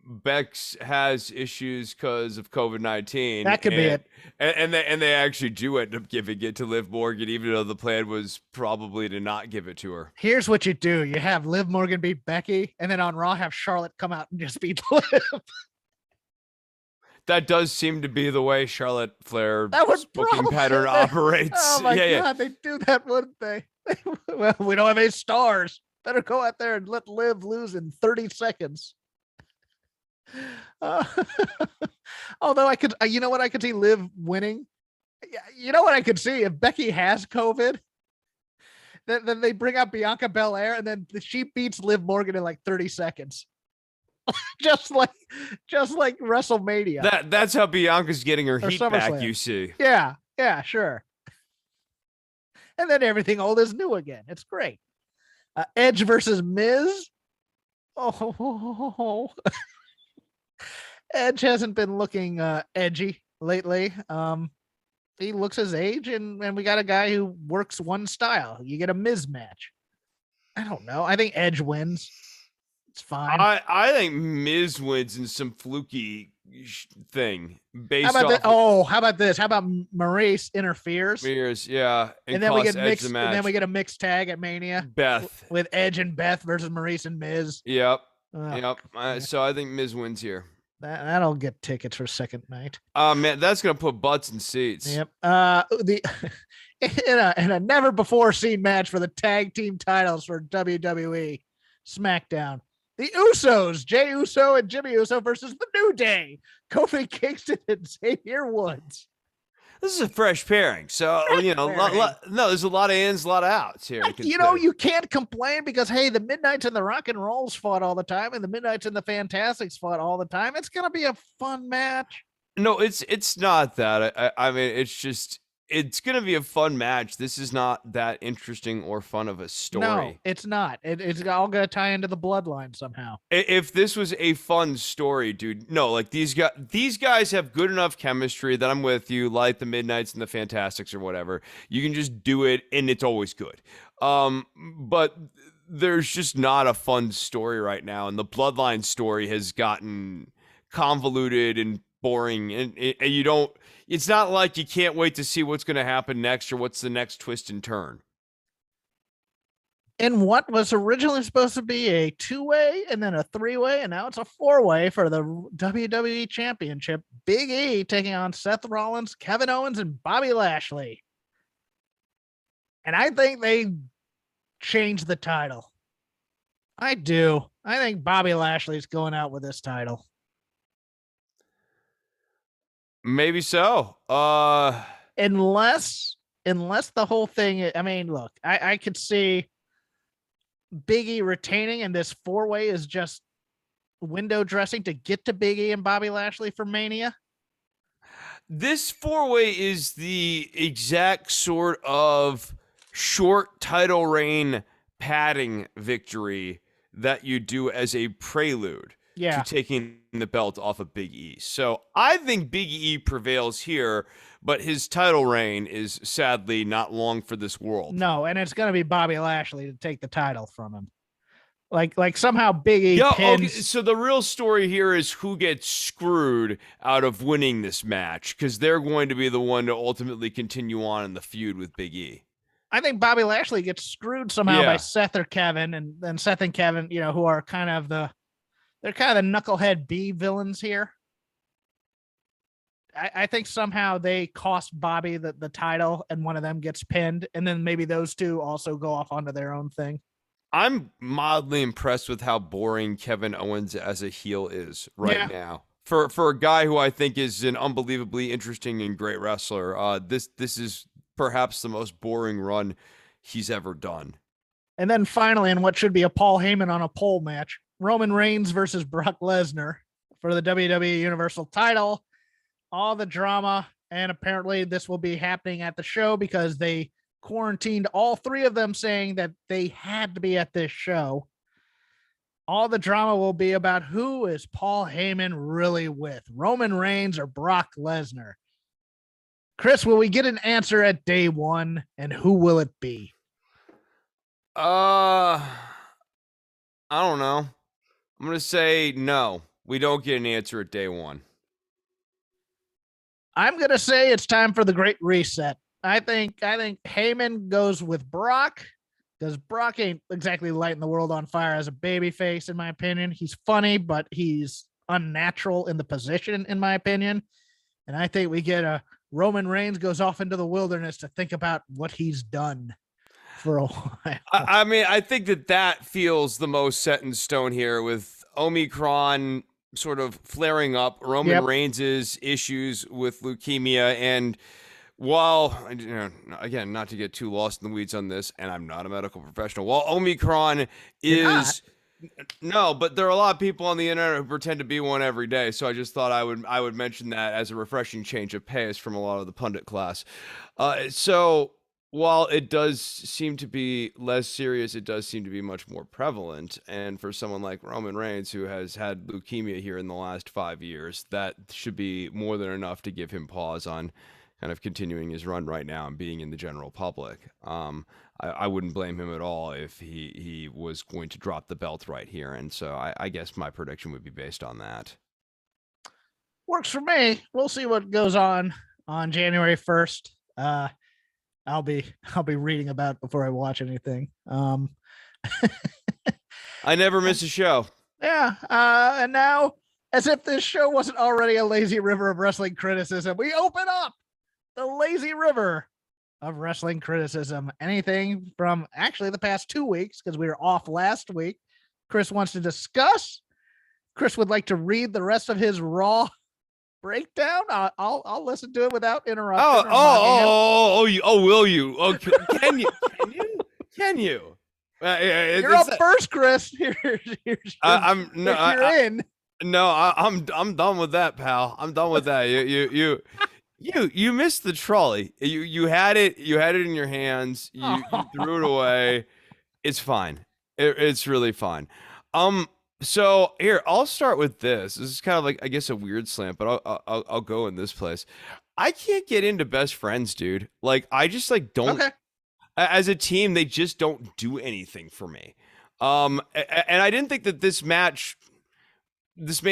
Bex has issues because of COVID-19, That could be it. and they actually do end up giving it to Liv Morgan, even though the plan was probably to not give it to her. Here's what you do: you have Liv Morgan beat Becky, and then on Raw have Charlotte come out and just beat Liv. That does seem to be the way Charlotte Flair That would booking probably pattern operates. Oh my yeah, god, they do that, wouldn't they? Well, we don't have any stars. Better go out there and let Liv lose in 30 seconds. Uh, although I could, you know what, I could see Liv winning. You know what I could see if Becky has COVID, then they bring out Bianca Belair and then she beats Liv Morgan in like 30 seconds. just like WrestleMania. That's how Bianca's getting her heat back, you see. Yeah, sure. And then everything old is new again. It's great. Edge versus Miz. Oh, Edge hasn't been looking edgy lately. He looks his age, and we got a guy who works one style. You get a Miz match. I don't know. I think Edge wins. It's fine. I think Miz wins in some fluky thing based how about off. how about this? How about Maurice interferes? Yeah, and then we get mixed. And then we get a mixed tag at Mania. Beth with Edge and Beth versus Maurice and Miz. Yep. So I think Miz wins here. That'll get tickets for second night. Oh man, that's gonna put butts in seats. Yep. In a never before seen match for the tag team titles for WWE SmackDown. The Usos, Jey Uso and Jimmy Uso versus the New Day, Kofi Kingston and Xavier Woods. This is a fresh pairing, so no, there's a lot of ins, a lot of outs here. You can't complain because hey, the Midnights and the Rock and Rolls fought all the time, and the Midnights and the Fantastics fought all the time. It's gonna be a fun match. No, it's not that. I mean, it's gonna be a fun match. This is not that interesting or fun of a story. No, it's not. It's all gonna tie into the bloodline somehow. If this was a fun story, dude, no, like these guys have good enough chemistry that I'm with you, like the Midnights and the Fantastics or whatever. You can just do it, and it's always good. But there's just not a fun story right now, and the bloodline story has gotten convoluted and boring, and you don't. It's not like you can't wait to see what's going to happen next or what's the next twist and turn. In what was originally supposed to be a 2-way and then a 3-way, and now it's a 4-way for the WWE Championship. Big E taking on Seth Rollins, Kevin Owens, and Bobby Lashley. And I think they changed the title. I do. I think Bobby Lashley's going out with this title. Maybe so. Unless the whole thing, I mean, look, I could see Big E retaining, and this 4-way is just window dressing to get to Big E and Bobby Lashley for Mania. This 4-way is the exact sort of short title reign padding victory that you do as a prelude to taking the belt off of Big E. So I think Big E prevails here, but his title reign is sadly not long for this world. No, and it's going to be Bobby Lashley to take the title from him. Like somehow Big E pins. Okay, so the real story here is who gets screwed out of winning this match, because they're going to be the one to ultimately continue on in the feud with Big E. I think Bobby Lashley gets screwed somehow by Seth or Kevin, and then Seth and Kevin, who are kind of the knucklehead B villains here. I think somehow they cost Bobby the title, and one of them gets pinned, and then maybe those two also go off onto their own thing. I'm mildly impressed with how boring Kevin Owens as a heel is now. For a guy who I think is an unbelievably interesting and great wrestler, this is perhaps the most boring run he's ever done. And then finally, in what should be a Paul Heyman on a pole match, Roman Reigns versus Brock Lesnar for the WWE Universal title. All the drama, and apparently this will be happening at the show because they quarantined all three of them, saying that they had to be at this show. All the drama will be about who is Paul Heyman really with, Roman Reigns or Brock Lesnar. Chris, will we get an answer at day one, and who will it be? I don't know. I'm gonna say no. We don't get an answer at day one. I'm gonna say it's time for the great reset. I think Heyman goes with Brock because Brock ain't exactly lighting the world on fire as a babyface, in my opinion. He's funny, but he's unnatural in the position, in my opinion. And I think we get a Roman Reigns goes off into the wilderness to think about what he's done for a while. I mean, I think that feels the most set in stone here with Omicron sort of flaring up, Roman Reigns' issues with leukemia, and while, again, not to get too lost in the weeds on this, and I'm not a medical professional, while Omicron is... No, but there are a lot of people on the internet who pretend to be one every day, so I just thought I would mention that as a refreshing change of pace from a lot of the pundit class. So while it does seem to be less serious, it does seem to be much more prevalent. And for someone like Roman Reigns, who has had leukemia here in the last 5 years, that should be more than enough to give him pause on kind of continuing his run right now and being in the general public. I wouldn't blame him at all if he was going to drop the belt right here. And so I guess my prediction would be based on that. Works for me. We'll see what goes on January 1st. I'll be reading about it before I watch anything. I never miss a show. Yeah. And now, as if this show wasn't already a lazy river of wrestling criticism, we open up the lazy river of wrestling criticism. Anything from actually the past 2 weeks, because we were off last week. Chris wants to discuss. Chris would like to read the rest of his Raw breakdown. I'll listen to it without interrupting. Will you? Oh, can you? Can you? You're up first, Chris. I'm done with that, pal. I'm done with that. You missed the trolley. You had it in your hands. You threw it away. It's fine. It's really fine. So here, I'll start with this. This is kind of like, I guess, a weird slant, but I'll go in this place. I can't get into best friends, dude. Like, I just like don't. Okay. As a team, they just don't do anything for me. And I didn't think that this main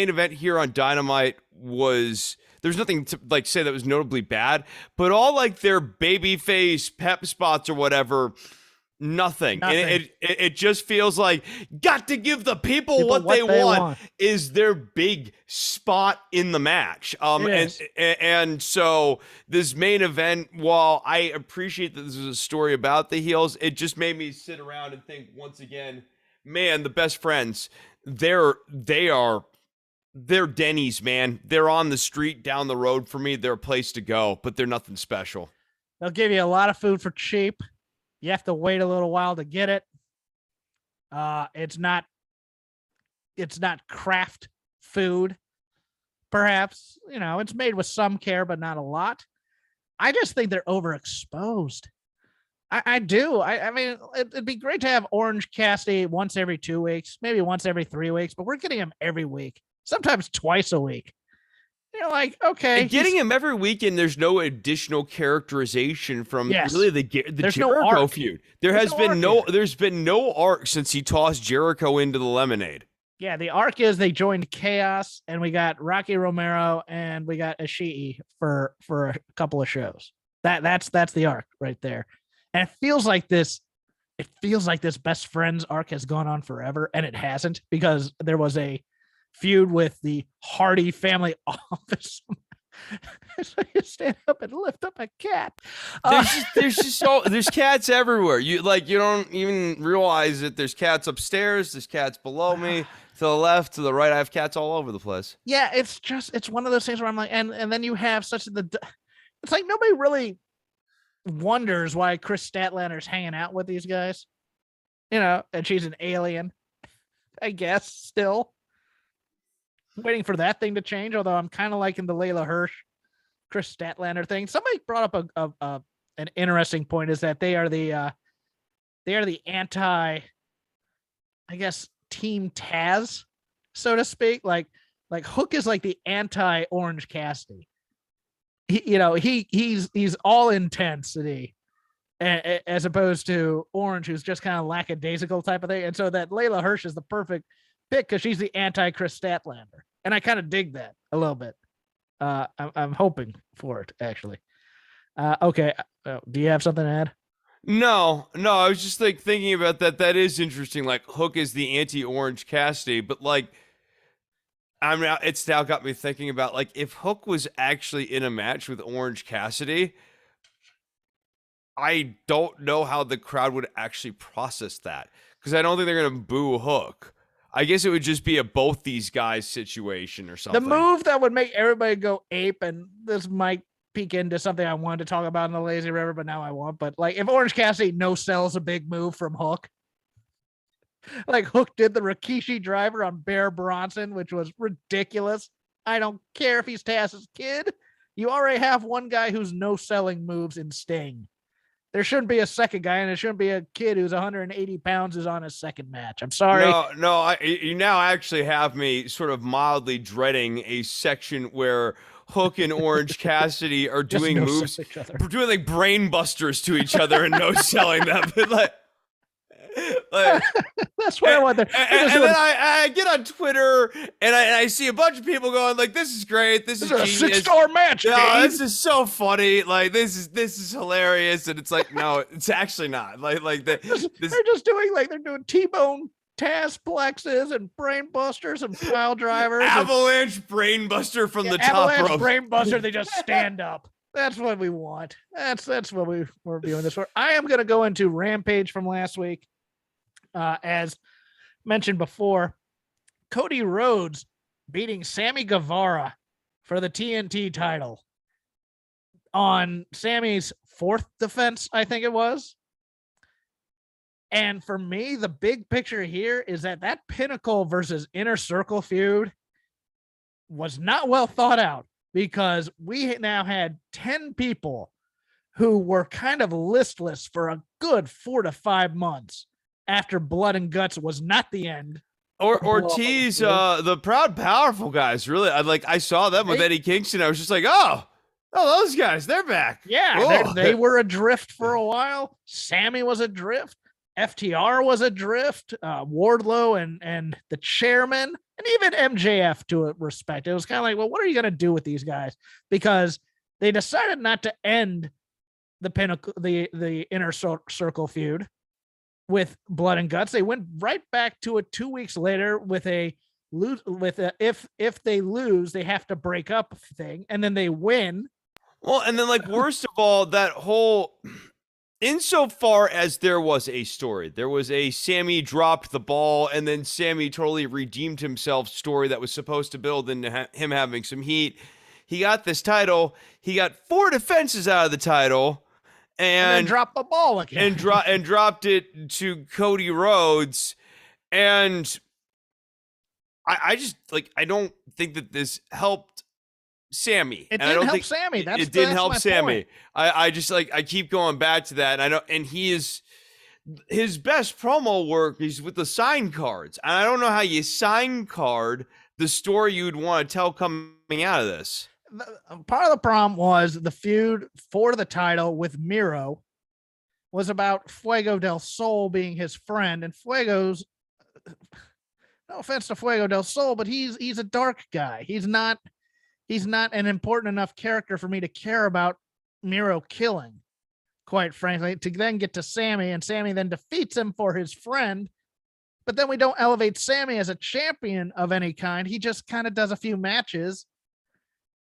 event here on Dynamite was. There's nothing to like say that was notably bad, but all like their babyface pep spots or whatever. Nothing. And it just feels like got to give the people what they want is their big spot in the match. And so this main event, while I appreciate that this is a story about the heels, it just made me sit around and think once again, man, the best friends, they're Denny's, man. They're on the street down the road for me. They're a place to go, but they're nothing special. They'll give you a lot of food for cheap. You have to wait a little while to get it. It's not craft food, perhaps. You know, it's made with some care, but not a lot. I just think they're overexposed. I do. I mean, it'd be great to have Orange Cassidy once every 2 weeks, maybe once every 3 weeks, but we're getting him every week, sometimes twice a week. You're like, okay, and getting him every weekend. There's no additional characterization from really the Jericho feud. There's been no arc since he tossed Jericho into the lemonade. Yeah, the arc is they joined Chaos, and we got Rocky Romero, and we got Ishii for a couple of shows. That's the arc right there, and it feels like this best friends arc has gone on forever, and it hasn't, because there was a feud with the Hardy family office. So you stand up and lift up a cat. There's cats everywhere. You don't even realize that there's cats upstairs. There's cats below me, to the left, to the right. I have cats all over the place. Yeah, it's one of those things where I'm like, and then you have it's like nobody really wonders why Chris Statlander's hanging out with these guys, and she's an alien, I guess. Still waiting for that thing to change, although I'm kind of liking the Layla Hirsch, Chris Statlander thing. Somebody brought up an interesting point, is that they are the anti, I guess, Team Taz, so to speak. Like Hook is like the anti Orange Cassidy. he's all intensity, as opposed to Orange, who's just kind of lackadaisical type of thing. And so that Layla Hirsch is the perfect pick because she's the anti-Chris Statlander, and I kind of dig that a little bit. I'm hoping for it actually. Okay, do you have something to add? No, I was just like thinking about that. That is interesting. Like Hook is the anti-Orange Cassidy, but like it's now got me thinking about like if Hook was actually in a match with Orange Cassidy, I don't know how the crowd would actually process that because I don't think they're gonna boo Hook. I guess it would just be a both these guys situation or something. The move that would make everybody go ape, and this might peek into something I wanted to talk about in the Lazy River, but now I won't. But like if Orange Cassidy no sells a big move from Hook, like Hook did the Rikishi driver on Bear Bronson, which was ridiculous. I don't care if he's Taz's kid. You already have one guy who's no selling moves in Sting. There shouldn't be a second guy, and it shouldn't be a kid who's 180 pounds is on his second match. I'm sorry. No, you now actually have me sort of mildly dreading a section where Hook and Orange Cassidy are doing moves, doing like brain busters to each other and no selling them. But like that's what I want there. And then I get on Twitter and I see a bunch of people going like, "This is great. This is a 6-star match. No, this is so funny. Like this is hilarious." And it's like, no, it's actually not. They're just doing like they're doing T-bone Taz plexes and brain busters and pile drivers. Avalanche brain buster from the top rope. Avalanche brain buster. They just stand up. That's what we want. That's what we're doing this for. I am going to go into Rampage from last week. As mentioned before, Cody Rhodes beating Sammy Guevara for the TNT title on Sammy's 4th defense, I think it was. And for me, the big picture here is that Pinnacle versus Inner Circle feud was not well thought out because we now had 10 people who were kind of listless for a good 4 to 5 months after Blood and Guts was not the end. Ortiz, the Proud Powerful guys, really. I saw them with Eddie Kingston. I was just like, oh, those guys, they're back. Yeah, cool. They were adrift for a while. Sammy was adrift. FTR was adrift. Wardlow and the chairman, and even MJF to a respect. It was kind of like, well, what are you going to do with these guys? Because they decided not to end the Pinnacle, the Inner Circle feud with Blood and Guts. They went right back to it 2 weeks later with if they lose, they have to break up thing, and then they win. Well, and then like worst of all, that whole, insofar as there was a story, there was a Sammy dropped the ball and then Sammy totally redeemed himself story that was supposed to build into him having some heat. He got this title. He got 4 defenses out of the title. And dropped the ball again. and dropped it to Cody Rhodes. And I just like, I don't think that this helped Sammy. It didn't help Sammy. It didn't help Sammy. I just like, I keep going back to that. And I know, and he is, his best promo work is with the sign cards. And I don't know how you sign card the story you'd want to tell coming out of this. Part of the problem was the feud for the title with Miro was about Fuego del Sol being his friend, and Fuego's, no offense to Fuego del Sol, but he's a dark guy. He's not an important enough character for me to care about Miro killing, quite frankly, to then get to Sammy, and Sammy then defeats him for his friend. But then we don't elevate Sammy as a champion of any kind. He just kind of does a few matches.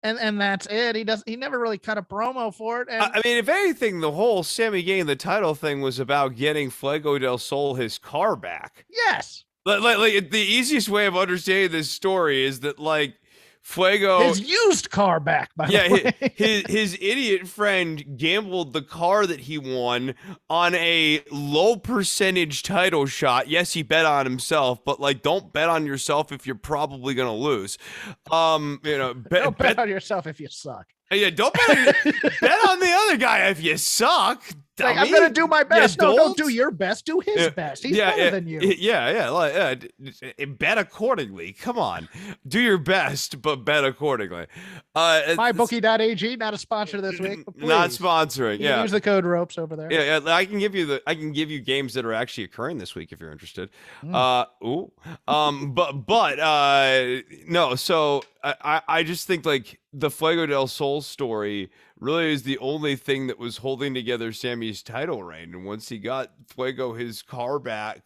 And that's it. He never really cut a promo for it. And I mean, if anything, the whole Sammy getting the title thing was about getting Fuego del Sol his car back. Yes. Like the easiest way of understanding this story is that like Fuego, his used car back, by the way. his idiot friend gambled the car that he won on a low percentage title shot. Yes, he bet on himself, but like, don't bet on yourself if you're probably gonna lose. Don't bet on yourself if you suck. Yeah, don't bet on the other guy if you suck. Like, dummy. I'm gonna do my best. You No, don't do don't? your best. Do his best. He's better than you. Yeah. Like, bet accordingly. Come on, do your best, but bet accordingly. MyBookie.ag, not a sponsor this week, but please. Not sponsoring. You can use the code ropes over there. Yeah. I can give you games that are actually occurring this week if you're interested. No. So I just think like the Fuego del Sol story really is the only thing that was holding together Sammy's title reign. And once he got Fuego his car back,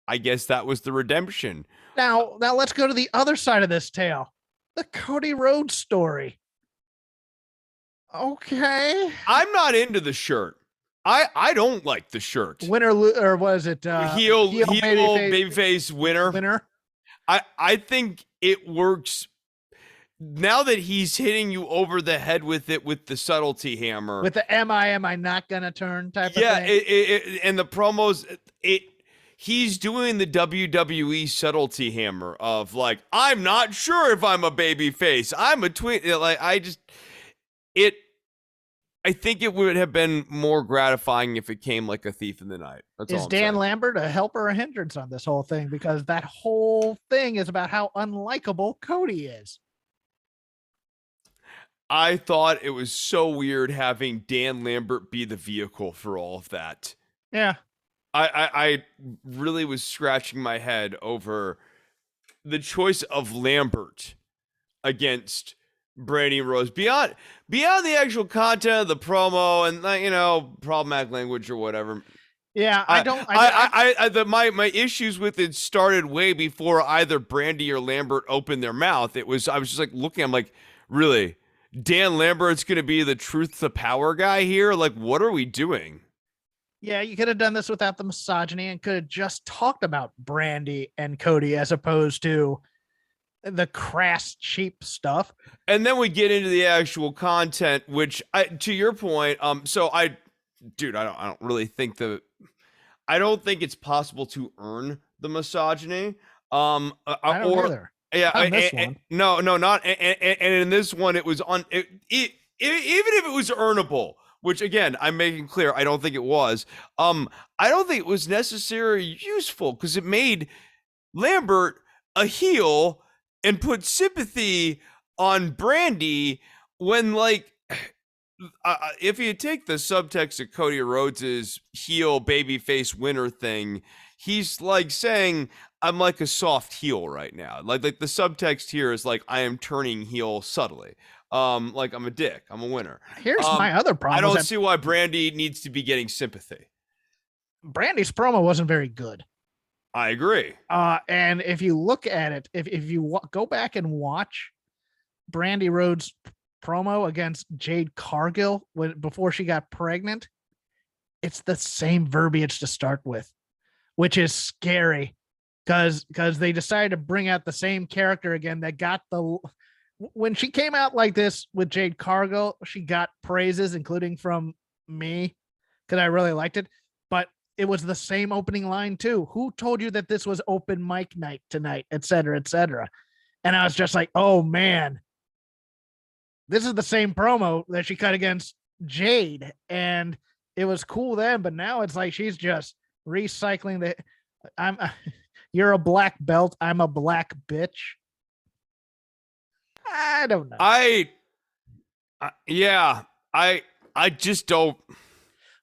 I guess that was the redemption. Now let's go to the other side of this tale. The Cody Rhodes story. Okay. I'm not into the shirt. I don't like the shirt. Winner, or was it heel babyface winner? Winner. I think it works. Now that he's hitting you over the head with it with the subtlety hammer, with the am I not gonna turn type of thing. And the promos, he's doing the WWE subtlety hammer of like, I'm not sure if I'm a baby face, I'm a twin. Like I think it would have been more gratifying if it came like a thief in the night. That's Is Dan Lambert a help or a hindrance on this whole thing? Because that whole thing is about how unlikable Cody is. I thought it was so weird having Dan Lambert be the vehicle for all of that. Yeah. I really was scratching my head over the choice of Lambert against Brandi Rhodes beyond the actual content of the promo and problematic language or whatever. Yeah, my issues with it started way before either Brandi or Lambert opened their mouth. I was just like looking, I'm like, really? Dan Lambert's going to be the truth to power guy here? Like, what are we doing? Yeah, you could have done this without the misogyny and could have just talked about Brandi and Cody as opposed to the crass, cheap stuff. And then we get into the actual content, which to your point, I don't really think I don't think it's possible to earn the misogyny. I don't either. Yeah, no, not. And in this one, it was on. Even if it was earnable, which again, I'm making clear, I don't think it was. I don't think it was necessarily useful because it made Lambert a heel and put sympathy on Brandi when, like, if you take the subtext of Cody Rhodes's heel babyface winner thing, he's like saying, I'm like a soft heel right now. Like the subtext here is like, I am turning heel subtly. Like I'm a dick. I'm a winner. Here's my other problem. I don't see why Brandi needs to be getting sympathy. Brandi's promo wasn't very good. I agree. And if you look at it, if you go back and watch Brandi Rhodes' promo against Jade Cargill before she got pregnant, it's the same verbiage to start with, which is scary because they decided to bring out the same character again that got when she came out like this with Jade Cargill, she got praises, including from me, because I really liked it. But it was the same opening line too. Who told you that this was open mic night tonight, et cetera, et cetera. And I was just like, oh man, this is the same promo that she cut against Jade. And it was cool then, but now it's like, she's just recycling you're a black belt. I'm a black bitch. I don't know. I just don't.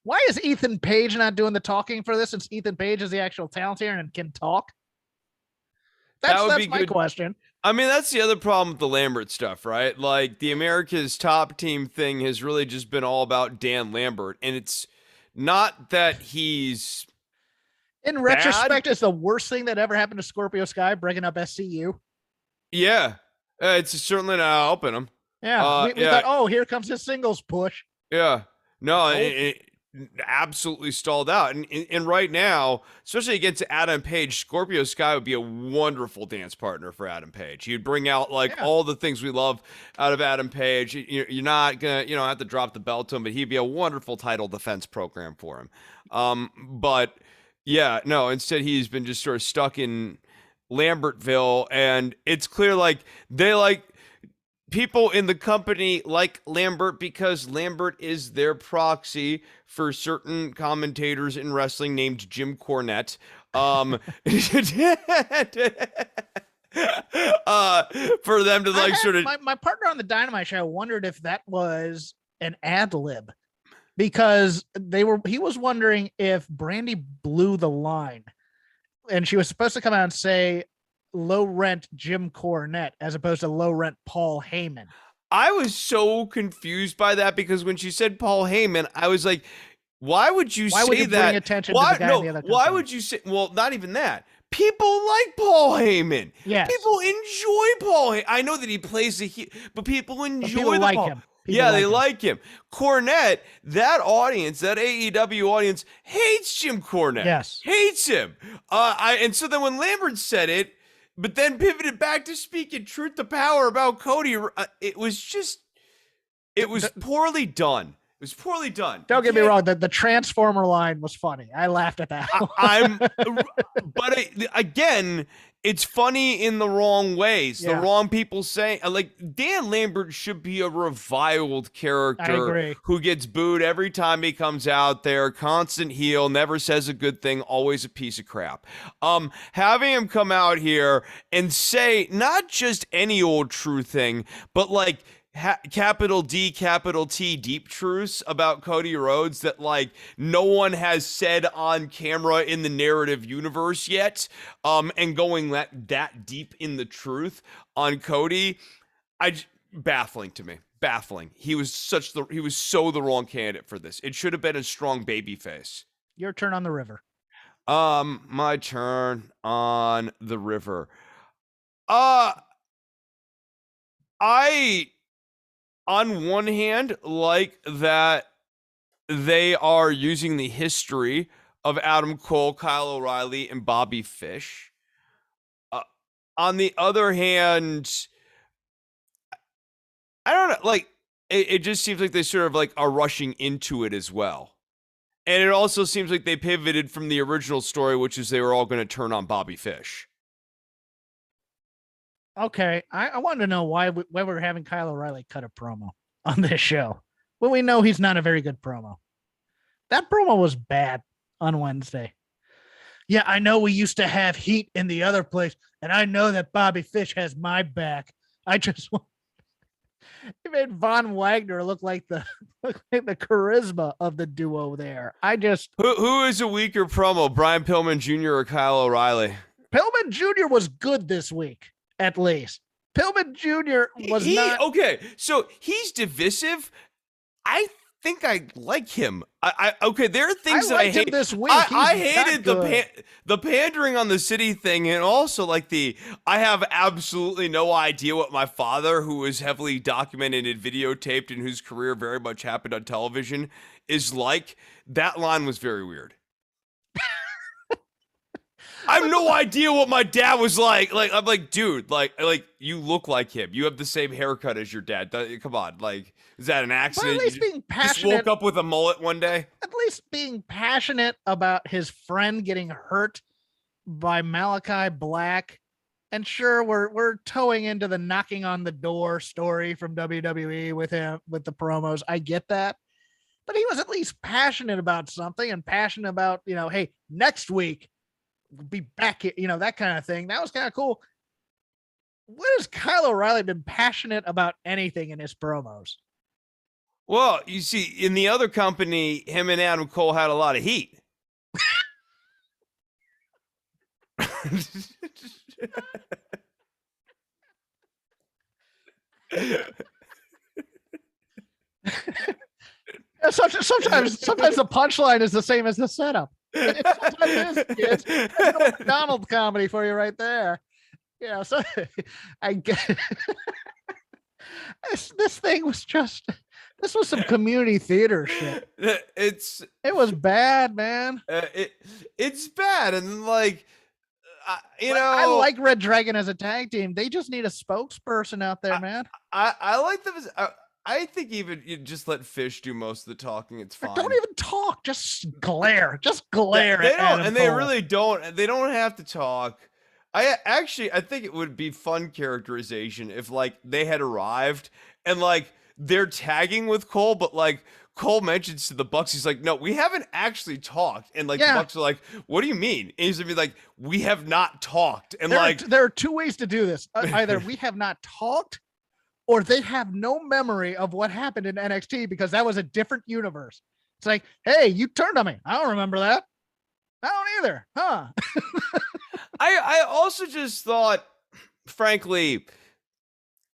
Why is Ethan Page not doing the talking for this, since Ethan Page is the actual talent here and can talk? That's my question. I mean, that's the other problem with the Lambert stuff, right? Like the America's Top Team thing has really just been all about Dan Lambert, and it's not that he's in retrospect, it's the worst thing that ever happened to Scorpio Sky, breaking up SCU. Yeah, it's certainly not helping him. Yeah, we thought, oh, here comes his singles push. Yeah, no, it absolutely stalled out. And right now, especially against Adam Page, Scorpio Sky would be a wonderful dance partner for Adam Page. He'd bring out all the things we love out of Adam Page. You're not gonna have to drop the belt to him, but he'd be a wonderful title defense program for him. But yeah, no, instead he's been just sort of stuck in Lambertville, and it's clear people in the company like Lambert because Lambert is their proxy for certain commentators in wrestling named Jim Cornette. For them to like sort of my partner on the Dynamite show wondered if that was an ad lib because he was wondering if Brandy blew the line and she was supposed to come out and say low rent Jim Cornette as opposed to low rent Paul Heyman. I was so confused by that because when she said Paul Heyman, I was like, why would you Why say would you that? bring attention to the guy in the other company? Why would you say? Well, not even that. People like Paul Heyman. Yes. People enjoy Paul Heyman. I know that he plays but people enjoy like Paul. him. They like him. Cornette, that audience, that AEW audience, hates Jim Cornette. Yes. Hates him. And so then when Lambert said it, but then pivoted back to speaking truth to power about Cody, it was poorly done. It was poorly done. Don't get me wrong. The Transformer line was funny. I laughed at that. But again, it's funny in the wrong ways. The wrong people saying, like, Dan Lambert should be a reviled character who gets booed every time he comes out there. Constant heel, never says a good thing, always a piece of crap. Having him come out here and say not just any old true thing, but like, capital D, capital T, deep truths about Cody Rhodes that like no one has said on camera in the narrative universe yet, and going that deep in the truth on Cody, baffling to me. Baffling. He was so the wrong candidate for this. It should have been a strong baby face. Your turn on the river. My turn on the river. On one hand, like that they are using the history of Adam Cole, Kyle O'Reilly, and Bobby Fish. On the other hand, I don't know, like, it just seems like they sort of like are rushing into it as well. And it also seems like they pivoted from the original story, which is they were all going to turn on Bobby Fish. Okay, I wanted to know why we're having Kyle O'Reilly cut a promo on this show. Well, we know he's not a very good promo. That promo was bad on Wednesday. Yeah, I know we used to have heat in the other place, and I know that Bobby Fish has my back. I just he made Von Wagner look like the charisma of the duo there. Who is a weaker promo, Brian Pillman Jr. or Kyle O'Reilly? Pillman Jr. was good this week. At least Pillman Jr. was not okay. So he's divisive. I think I like him. Okay. There are things that I hate this week. I hated the pandering on the city thing, and also like I have absolutely no idea what my father, who was heavily documented and videotaped, and whose career very much happened on television, is like. That line was very weird. I have no idea what my dad was like. Like, I'm like, dude, like you look like him. You have the same haircut as your dad. Come on, like, is that an accident? But at least being passionate. Just woke up with a mullet one day. At least being passionate about his friend getting hurt by Malachi Black. And sure, we're towing into the knocking on the door story from WWE with him with the promos. I get that. But he was at least passionate about something and passionate about, hey, next week we'll be back, that kind of thing. That was kind of cool. When has Kyle O'Reilly been passionate about anything in his promos? Well, you see, in the other company, him and Adam Cole had a lot of heat. Sometimes the punchline is the same as the setup. It's McDonald's comedy for you right there. Yeah, so I get this thing was this was some community theater shit. It was bad, man. It's bad, and like I like Red Dragon as a tag team. They just need a spokesperson out there, man. I like them. I think even you just let Fish do most of the talking. It's fine. Don't even talk. Just glare. Just glare. They don't, and they really don't. They don't have to talk. I think it would be fun characterization if like they had arrived and like they're tagging with Cole, but like Cole mentions to the Bucks, he's like, "No, we haven't actually talked." And like the Yeah, Bucks are like, "What do you mean?" And he's gonna be like, "We have not talked." And there are two ways to do this. Either we have not talked, or they have no memory of what happened in NXT because that was a different universe. It's like, hey, you turned on me. I don't remember that. I don't either, huh? I also just thought, frankly,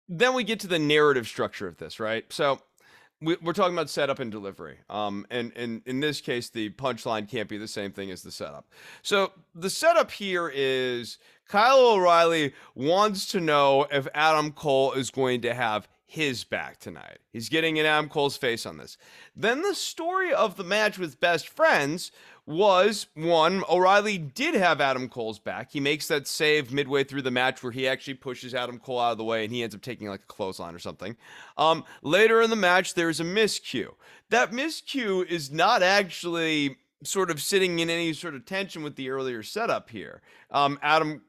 then we get to the narrative structure of this, right? So we're talking about setup and delivery. And in this case, the punchline can't be the same thing as the setup. So the setup here is Kyle O'Reilly wants to know if Adam Cole is going to have his back tonight. He's getting in Adam Cole's face on this. Then the story of the match with Best Friends was one, O'Reilly did have Adam Cole's back. He makes that save midway through the match where he actually pushes Adam Cole out of the way and he ends up taking like a clothesline or something. Later in the match, there's a miscue. That miscue is not actually sort of sitting in any sort of tension with the earlier setup here. Adam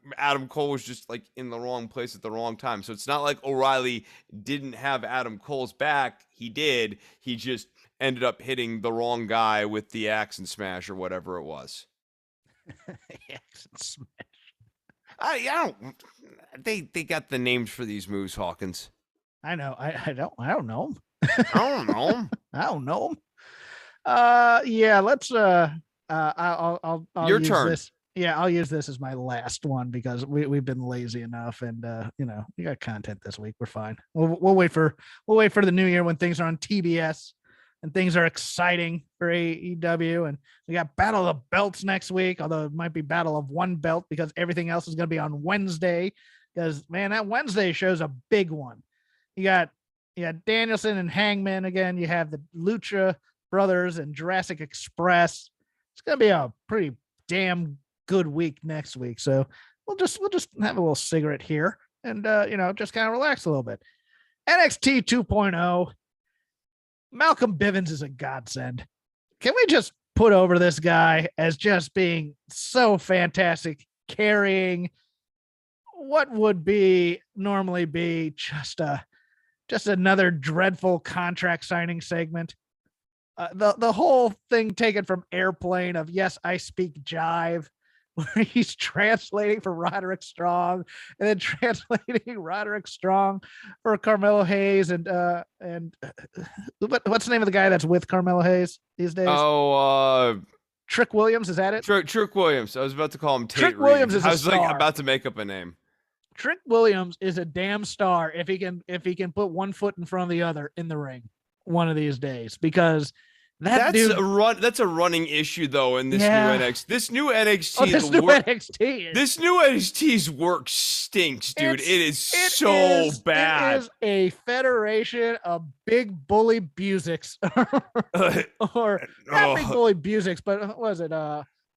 Cole was just like in the wrong place at the wrong time. So it's not like O'Reilly didn't have Adam Cole's back. He did. He just ended up hitting the wrong guy with the axe and smash or whatever it was. Axe and smash. I don't. They got the names for these moves, Hawkins. I know. I don't know. I don't know. I don't know. Yeah. Let's. I'll Your use turn. this. Yeah, I'll use this as my last one because we've been lazy enough, and we got content this week. We're fine. We'll wait for the new year when things are on TBS and things are exciting for AEW. And we got Battle of the Belts next week, although it might be Battle of One Belt because everything else is going to be on Wednesday. Because man, that Wednesday show's a big one. You got Danielson and Hangman again. You have the Lucha Brothers and Jurassic Express. It's going to be a pretty damn good week next week. So we'll just have a little cigarette here and just kind of relax a little bit. NXT 2.0. Malcolm Bivens is a godsend. Can we just put over this guy as just being so fantastic, carrying what would normally be just another dreadful contract signing segment. The whole thing taken from Airplane of yes, I speak jive, where he's translating for Roderick Strong and then translating Roderick Strong for Carmelo Hayes and what's the name of the guy that's with Carmelo Hayes these days? Oh, Trick Williams, is that it? Trick Williams. I was about to call him Tate Trick Reed. Williams is I a was like star. about to make up a name. Trick Williams is a damn star if he can put one foot in front of the other in the ring one of these days, because that's a running issue though in this new NXT. This new NXT, this new NXT's work stinks, dude. It is so bad. It is a federation of big bully Busiks, or not big bully Busiks, but what was it?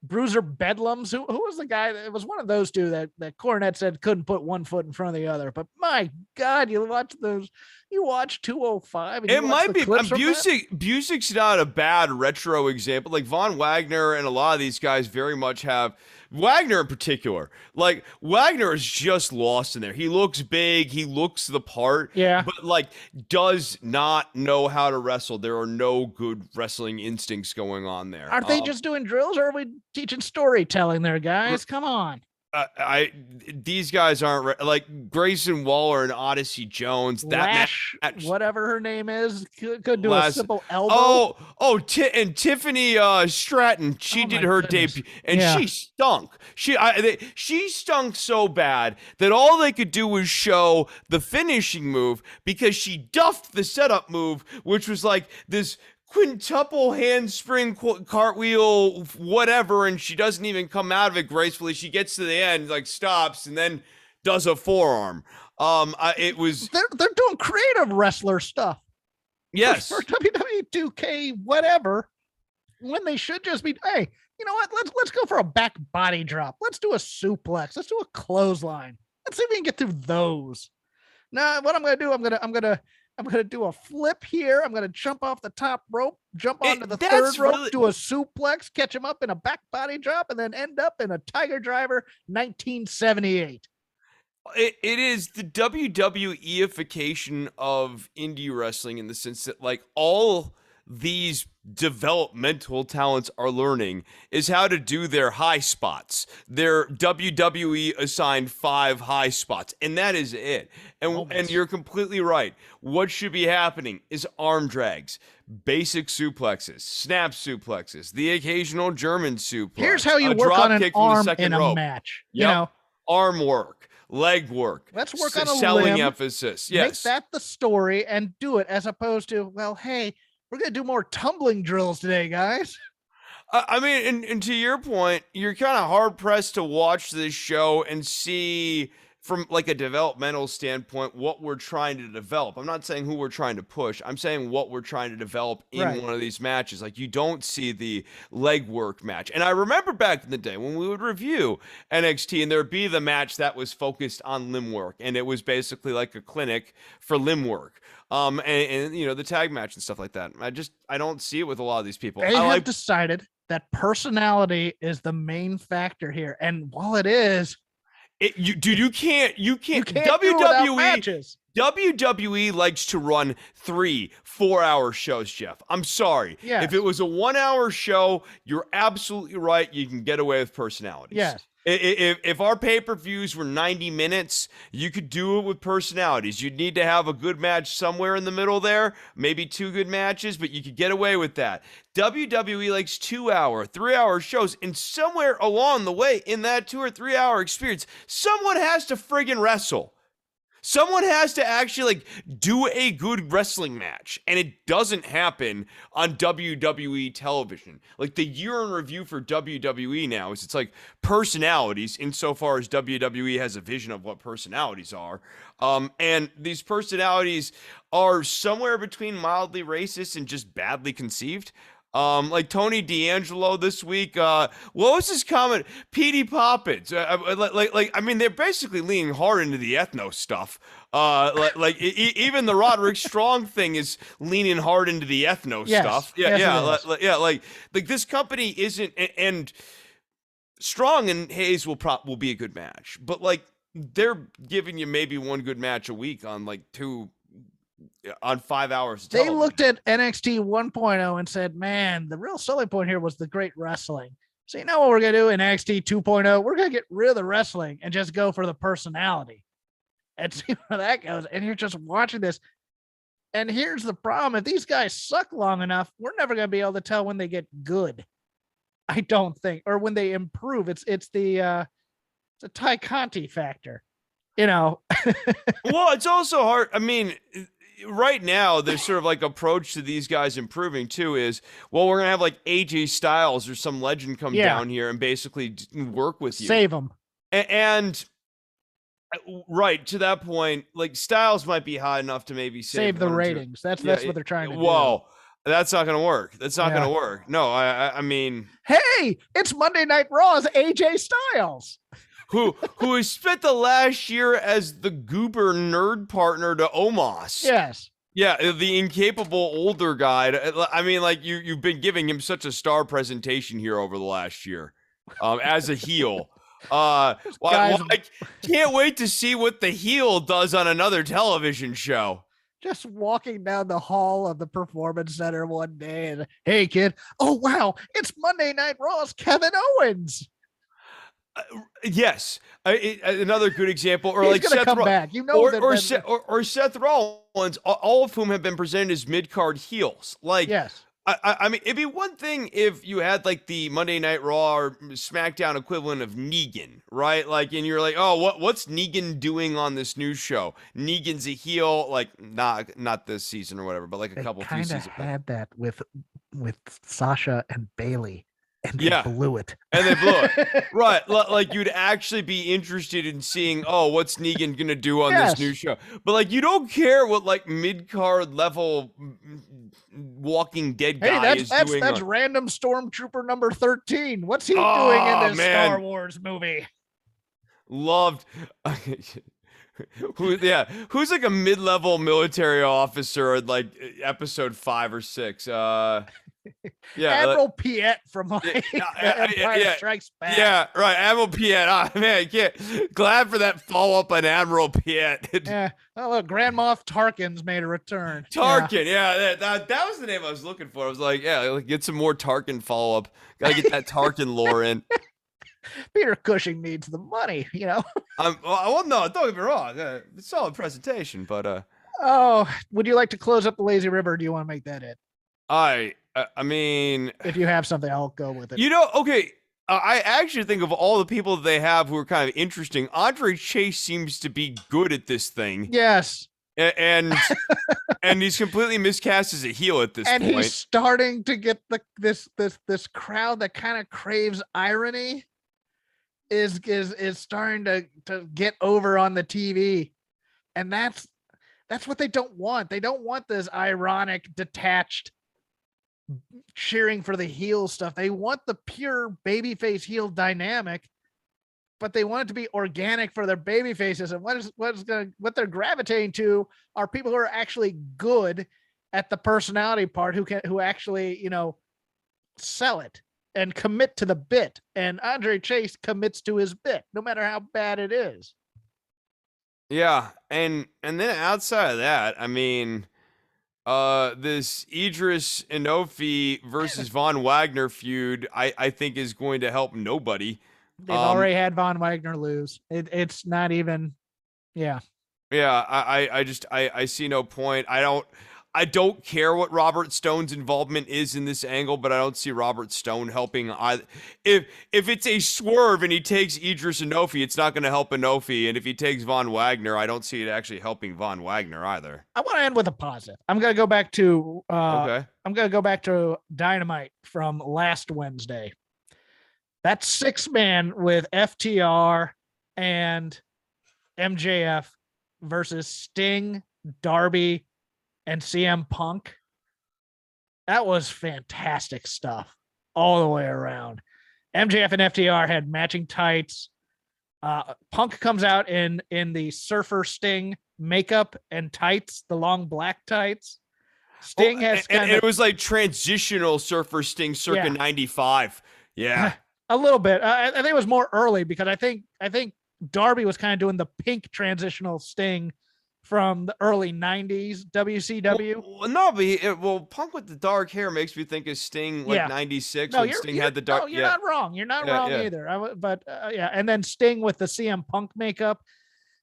Bruiser Bedlams. Who was the guy? It was one of those two that Cornette said couldn't put one foot in front of the other. But my God, you watch 205. And it might be Busik's not a bad retro example. Like Von Wagner and a lot of these guys very much have. Wagner in particular, like Wagner is just lost in there. He looks big, he looks the part, but like does not know how to wrestle. There are no good wrestling instincts going on there. Aren't they just doing drills, or are we teaching storytelling there, guys? Come on. These guys aren't like Grayson Waller and Odyssey Jones. Whatever her name is, could do a simple elbow. And Tiffany Stratton, she did her debut, and she stunk. She stunk so bad that all they could do was show the finishing move because she duffed the setup move, which was like this quintuple handspring cartwheel whatever, and she doesn't even come out of it gracefully. She gets to the end, like stops, and then does a forearm. It was they're doing creative wrestler stuff. Yes, for WWE 2K whatever, when they should just be, hey, you know what? Let's go for a back body drop. Let's do a suplex. Let's do a clothesline. Let's see if we can get through those. Now, what I'm gonna do, I'm gonna I'm going to do a flip here. I'm going to jump off the top rope, jump onto the that's third rope, really- do a suplex, catch him up in a back body drop, and then end up in a Tiger Driver 1978. It is the WWEification of indie wrestling in the sense that like all these developmental talents are learning is how to do their high spots. Their WWE assigned 5 high spots, and that is it. And you're completely right. What should be happening is arm drags, basic suplexes, snap suplexes, the occasional German suplex. Here's how you work on an arm in a match. Yep. You know, arm work, leg work. Let's work on a selling limb, emphasis. Yes. Make that the story and do it, as opposed to, well, hey, we're going to do more tumbling drills today, guys. I mean, and to your point, you're kind of hard pressed to watch this show and see from like a developmental standpoint what we're trying to develop. I'm not saying who we're trying to push. I'm saying what we're trying to develop in one of these matches. Like you don't see the leg work match. And I remember back in the day when we would review NXT and there'd be the match that was focused on limb work, and it was basically like a clinic for limb work. And you know, the tag match and stuff like that. I don't see it with a lot of these people. They have decided that personality is the main factor here. And while it is, you can't WWE likes to run 3-4 hour shows, Jeff. I'm sorry. Yes. If it was a 1 hour show, you're absolutely right. You can get away with personalities. Yes. If our pay-per-views were 90 minutes, you could do it with personalities. You'd need to have a good match somewhere in the middle there, maybe 2 good matches, but you could get away with that. WWE likes 2 hour, 3 hour shows, and somewhere along the way in that 2 or 3 hour experience, someone has to friggin' wrestle. Someone has to actually like do a good wrestling match, and it doesn't happen on WWE television. Like the year in review for WWE now is it's like personalities insofar as WWE has a vision of what personalities are. And these personalities are somewhere between mildly racist and just badly conceived. Like Tony D'Angelo this week, what was his comment? Petey Poppins. I mean, they're basically leaning hard into the ethno stuff. Even the Roderick Strong thing is leaning hard into the ethno stuff. Like this company isn't, and Strong and Hayes will be a good match, but like they're giving you maybe one good match a week on like 5 hours. They looked at NXT 1.0 and said, man, the real selling point here was the great wrestling. So you know what we're going to do in NXT 2.0? We're going to get rid of the wrestling and just go for the personality and see where that goes. And you're just watching this. And here's the problem. If these guys suck long enough, we're never going to be able to tell when they get good. I don't think, or when they improve. It's the Ty Conti factor, you know? Well, it's also hard. I mean, right now, there's sort of like approach to these guys improving too is, well, we're gonna have like AJ Styles or some legend come down here and basically work with you, save them. And right to that point, like Styles might be high enough to maybe save the ratings. That's what they're trying to do. Whoa, that's not gonna work. That's not gonna work. No, I mean, hey, it's Monday Night Raw's AJ Styles. who has spent the last year as the goober nerd partner to Omos. Yes. Yeah, the incapable older guy. I mean, like you've been giving him such a star presentation here over the last year, as a heel. I can't wait to see what the heel does on another television show. Just walking down the hall of the Performance Center one day and, hey, kid, oh, wow, it's Monday Night Raw's Kevin Owens. Yes, another good example, or he's like Seth back. You know, or Seth Rollins, all of whom have been presented as mid-card heels. Like, yes, I mean, it'd be one thing if you had like the Monday Night Raw or SmackDown equivalent of Negan, right? Like, and you're like, oh, what's Negan doing on this new show? Negan's a heel, like not this season or whatever, but like a couple few seasons. They had that with Sasha and Bailey. And they blew it. And they blew it. Right. Like you'd actually be interested in seeing, what's Negan going to do on this new show? But like, you don't care what like mid-card level Walking Dead guy is doing. That's random Stormtrooper number 13. What's he doing in this Star Wars movie? Loved. Who's like a mid-level military officer at like episode 5 or 6? Admiral Piet from like Empire Strikes Back. Yeah, right. Admiral Piet. Ah, man, glad for that follow-up on Admiral Piet. Yeah. Oh, look, Grand Moff Tarkin's made a return. Tarkin, that was the name I was looking for. I was like, get some more Tarkin follow-up. Gotta get that Tarkin lore in. Peter Cushing needs the money, you know. Well, no, don't get me wrong. Solid presentation, but Oh, would you like to close up the lazy river? Or do you want to make that it? I mean, if you have something, I'll go with it. Okay. I actually think of all the people that they have who are kind of interesting, Andre Chase seems to be good at this thing. Yes. And he's completely miscast as a heel at this point. And he's starting to get this crowd that kind of craves irony is starting to get over on the TV. And that's what they don't want. They don't want this ironic, detached cheering for the heel stuff. They want the pure babyface heel dynamic, but they want it to be organic for their baby faces. And what they're gravitating to are people who are actually good at the personality part, who actually, sell it and commit to the bit. And Andre Chase commits to his bit, no matter how bad it is. Yeah. And then outside of that, I mean, this Idris Inofi versus Von Wagner feud, I think is going to help nobody. They've already had Von Wagner lose. It's not even, yeah. Yeah, I see no point. I don't care what Robert Stone's involvement is in this angle, but I don't see Robert Stone helping either. If it's a swerve and he takes Idris Inofi, it's not going to help Inofi, and if he takes Von Wagner, I don't see it actually helping Von Wagner either. I want to end with a positive. I'm going to go back to okay. I'm going to go back to Dynamite from last Wednesday. That 6-man with FTR and MJF versus Sting, Darby, and CM Punk. That was fantastic stuff all the way around. MJF and FTR had matching tights. Punk comes out in the Surfer Sting makeup and tights, the long black tights. Sting has and it was like transitional Surfer Sting circa 95. Yeah. A little bit. I think it was more early because I think Darby was kind of doing the pink transitional Sting from the early 90s WCW. Well, Punk with the dark hair makes me think of Sting 96 when Sting had the dark. No, you're not wrong. You're not wrong either. And then Sting with the CM Punk makeup.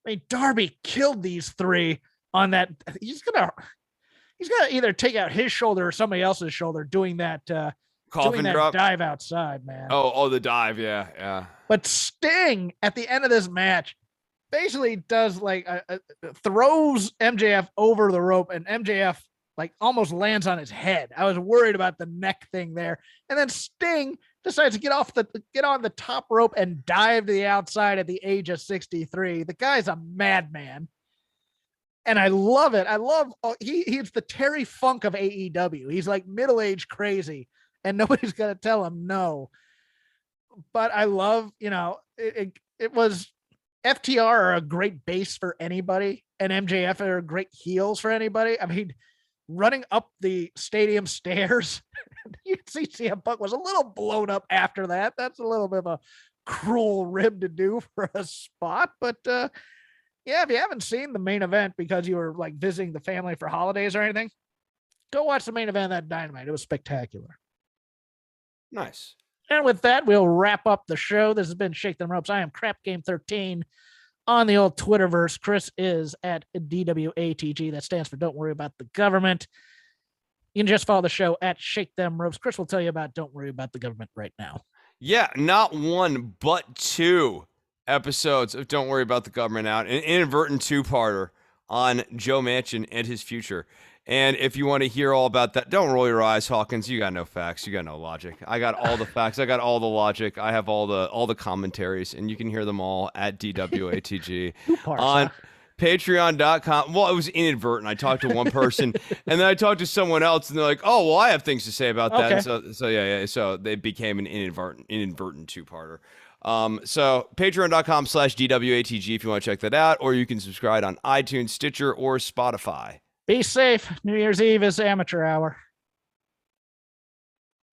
I mean, Darby killed these three on that. He's gonna either take out his shoulder or somebody else's shoulder doing that coffin drop dive outside, man. Oh, the dive, yeah. But Sting at the end of this match basically does like throws MJF over the rope, and MJF like almost lands on his head. I was worried about the neck thing there, and then Sting decides to get on the top rope and dive to the outside at the age of 63. The guy's a madman, and I love it. He's the Terry Funk of AEW. He's like middle-aged crazy, and nobody's gonna tell him no. But I love, it was. FTR are a great base for anybody, and MJF are great heels for anybody. I mean, running up the stadium stairs, you can see CM Punk was a little blown up after that. That's a little bit of a cruel rib to do for a spot. But if you haven't seen the main event because you were like visiting the family for holidays or anything, go watch the main event of that Dynamite. It was spectacular. Nice. And with that, we'll wrap up the show. This has been Shake Them Ropes. I am Crap Game 13 on the old Twitterverse. Chris is at DWATG. That stands for Don't Worry About the Government. You can just follow the show at Shake Them Ropes. Chris will tell you about Don't Worry About the Government right now. Yeah, not one, but 2 episodes of Don't Worry About the Government out. An inadvertent 2-parter on Joe Manchin and his future. And if you want to hear all about that, don't roll your eyes, Hawkins. You got no facts. You got no logic. I got all the facts. I got all the logic. I have all the commentaries, and you can hear them all at DWATG. Patreon.com. Well, it was inadvertent. I talked to one person and then I talked to someone else and they're like, oh, well, I have things to say about that. Okay. And so yeah. So they became an inadvertent two-parter. So patreon.com/DWATG if you want to check that out, or you can subscribe on iTunes, Stitcher, or Spotify. Be safe. New Year's Eve is amateur hour.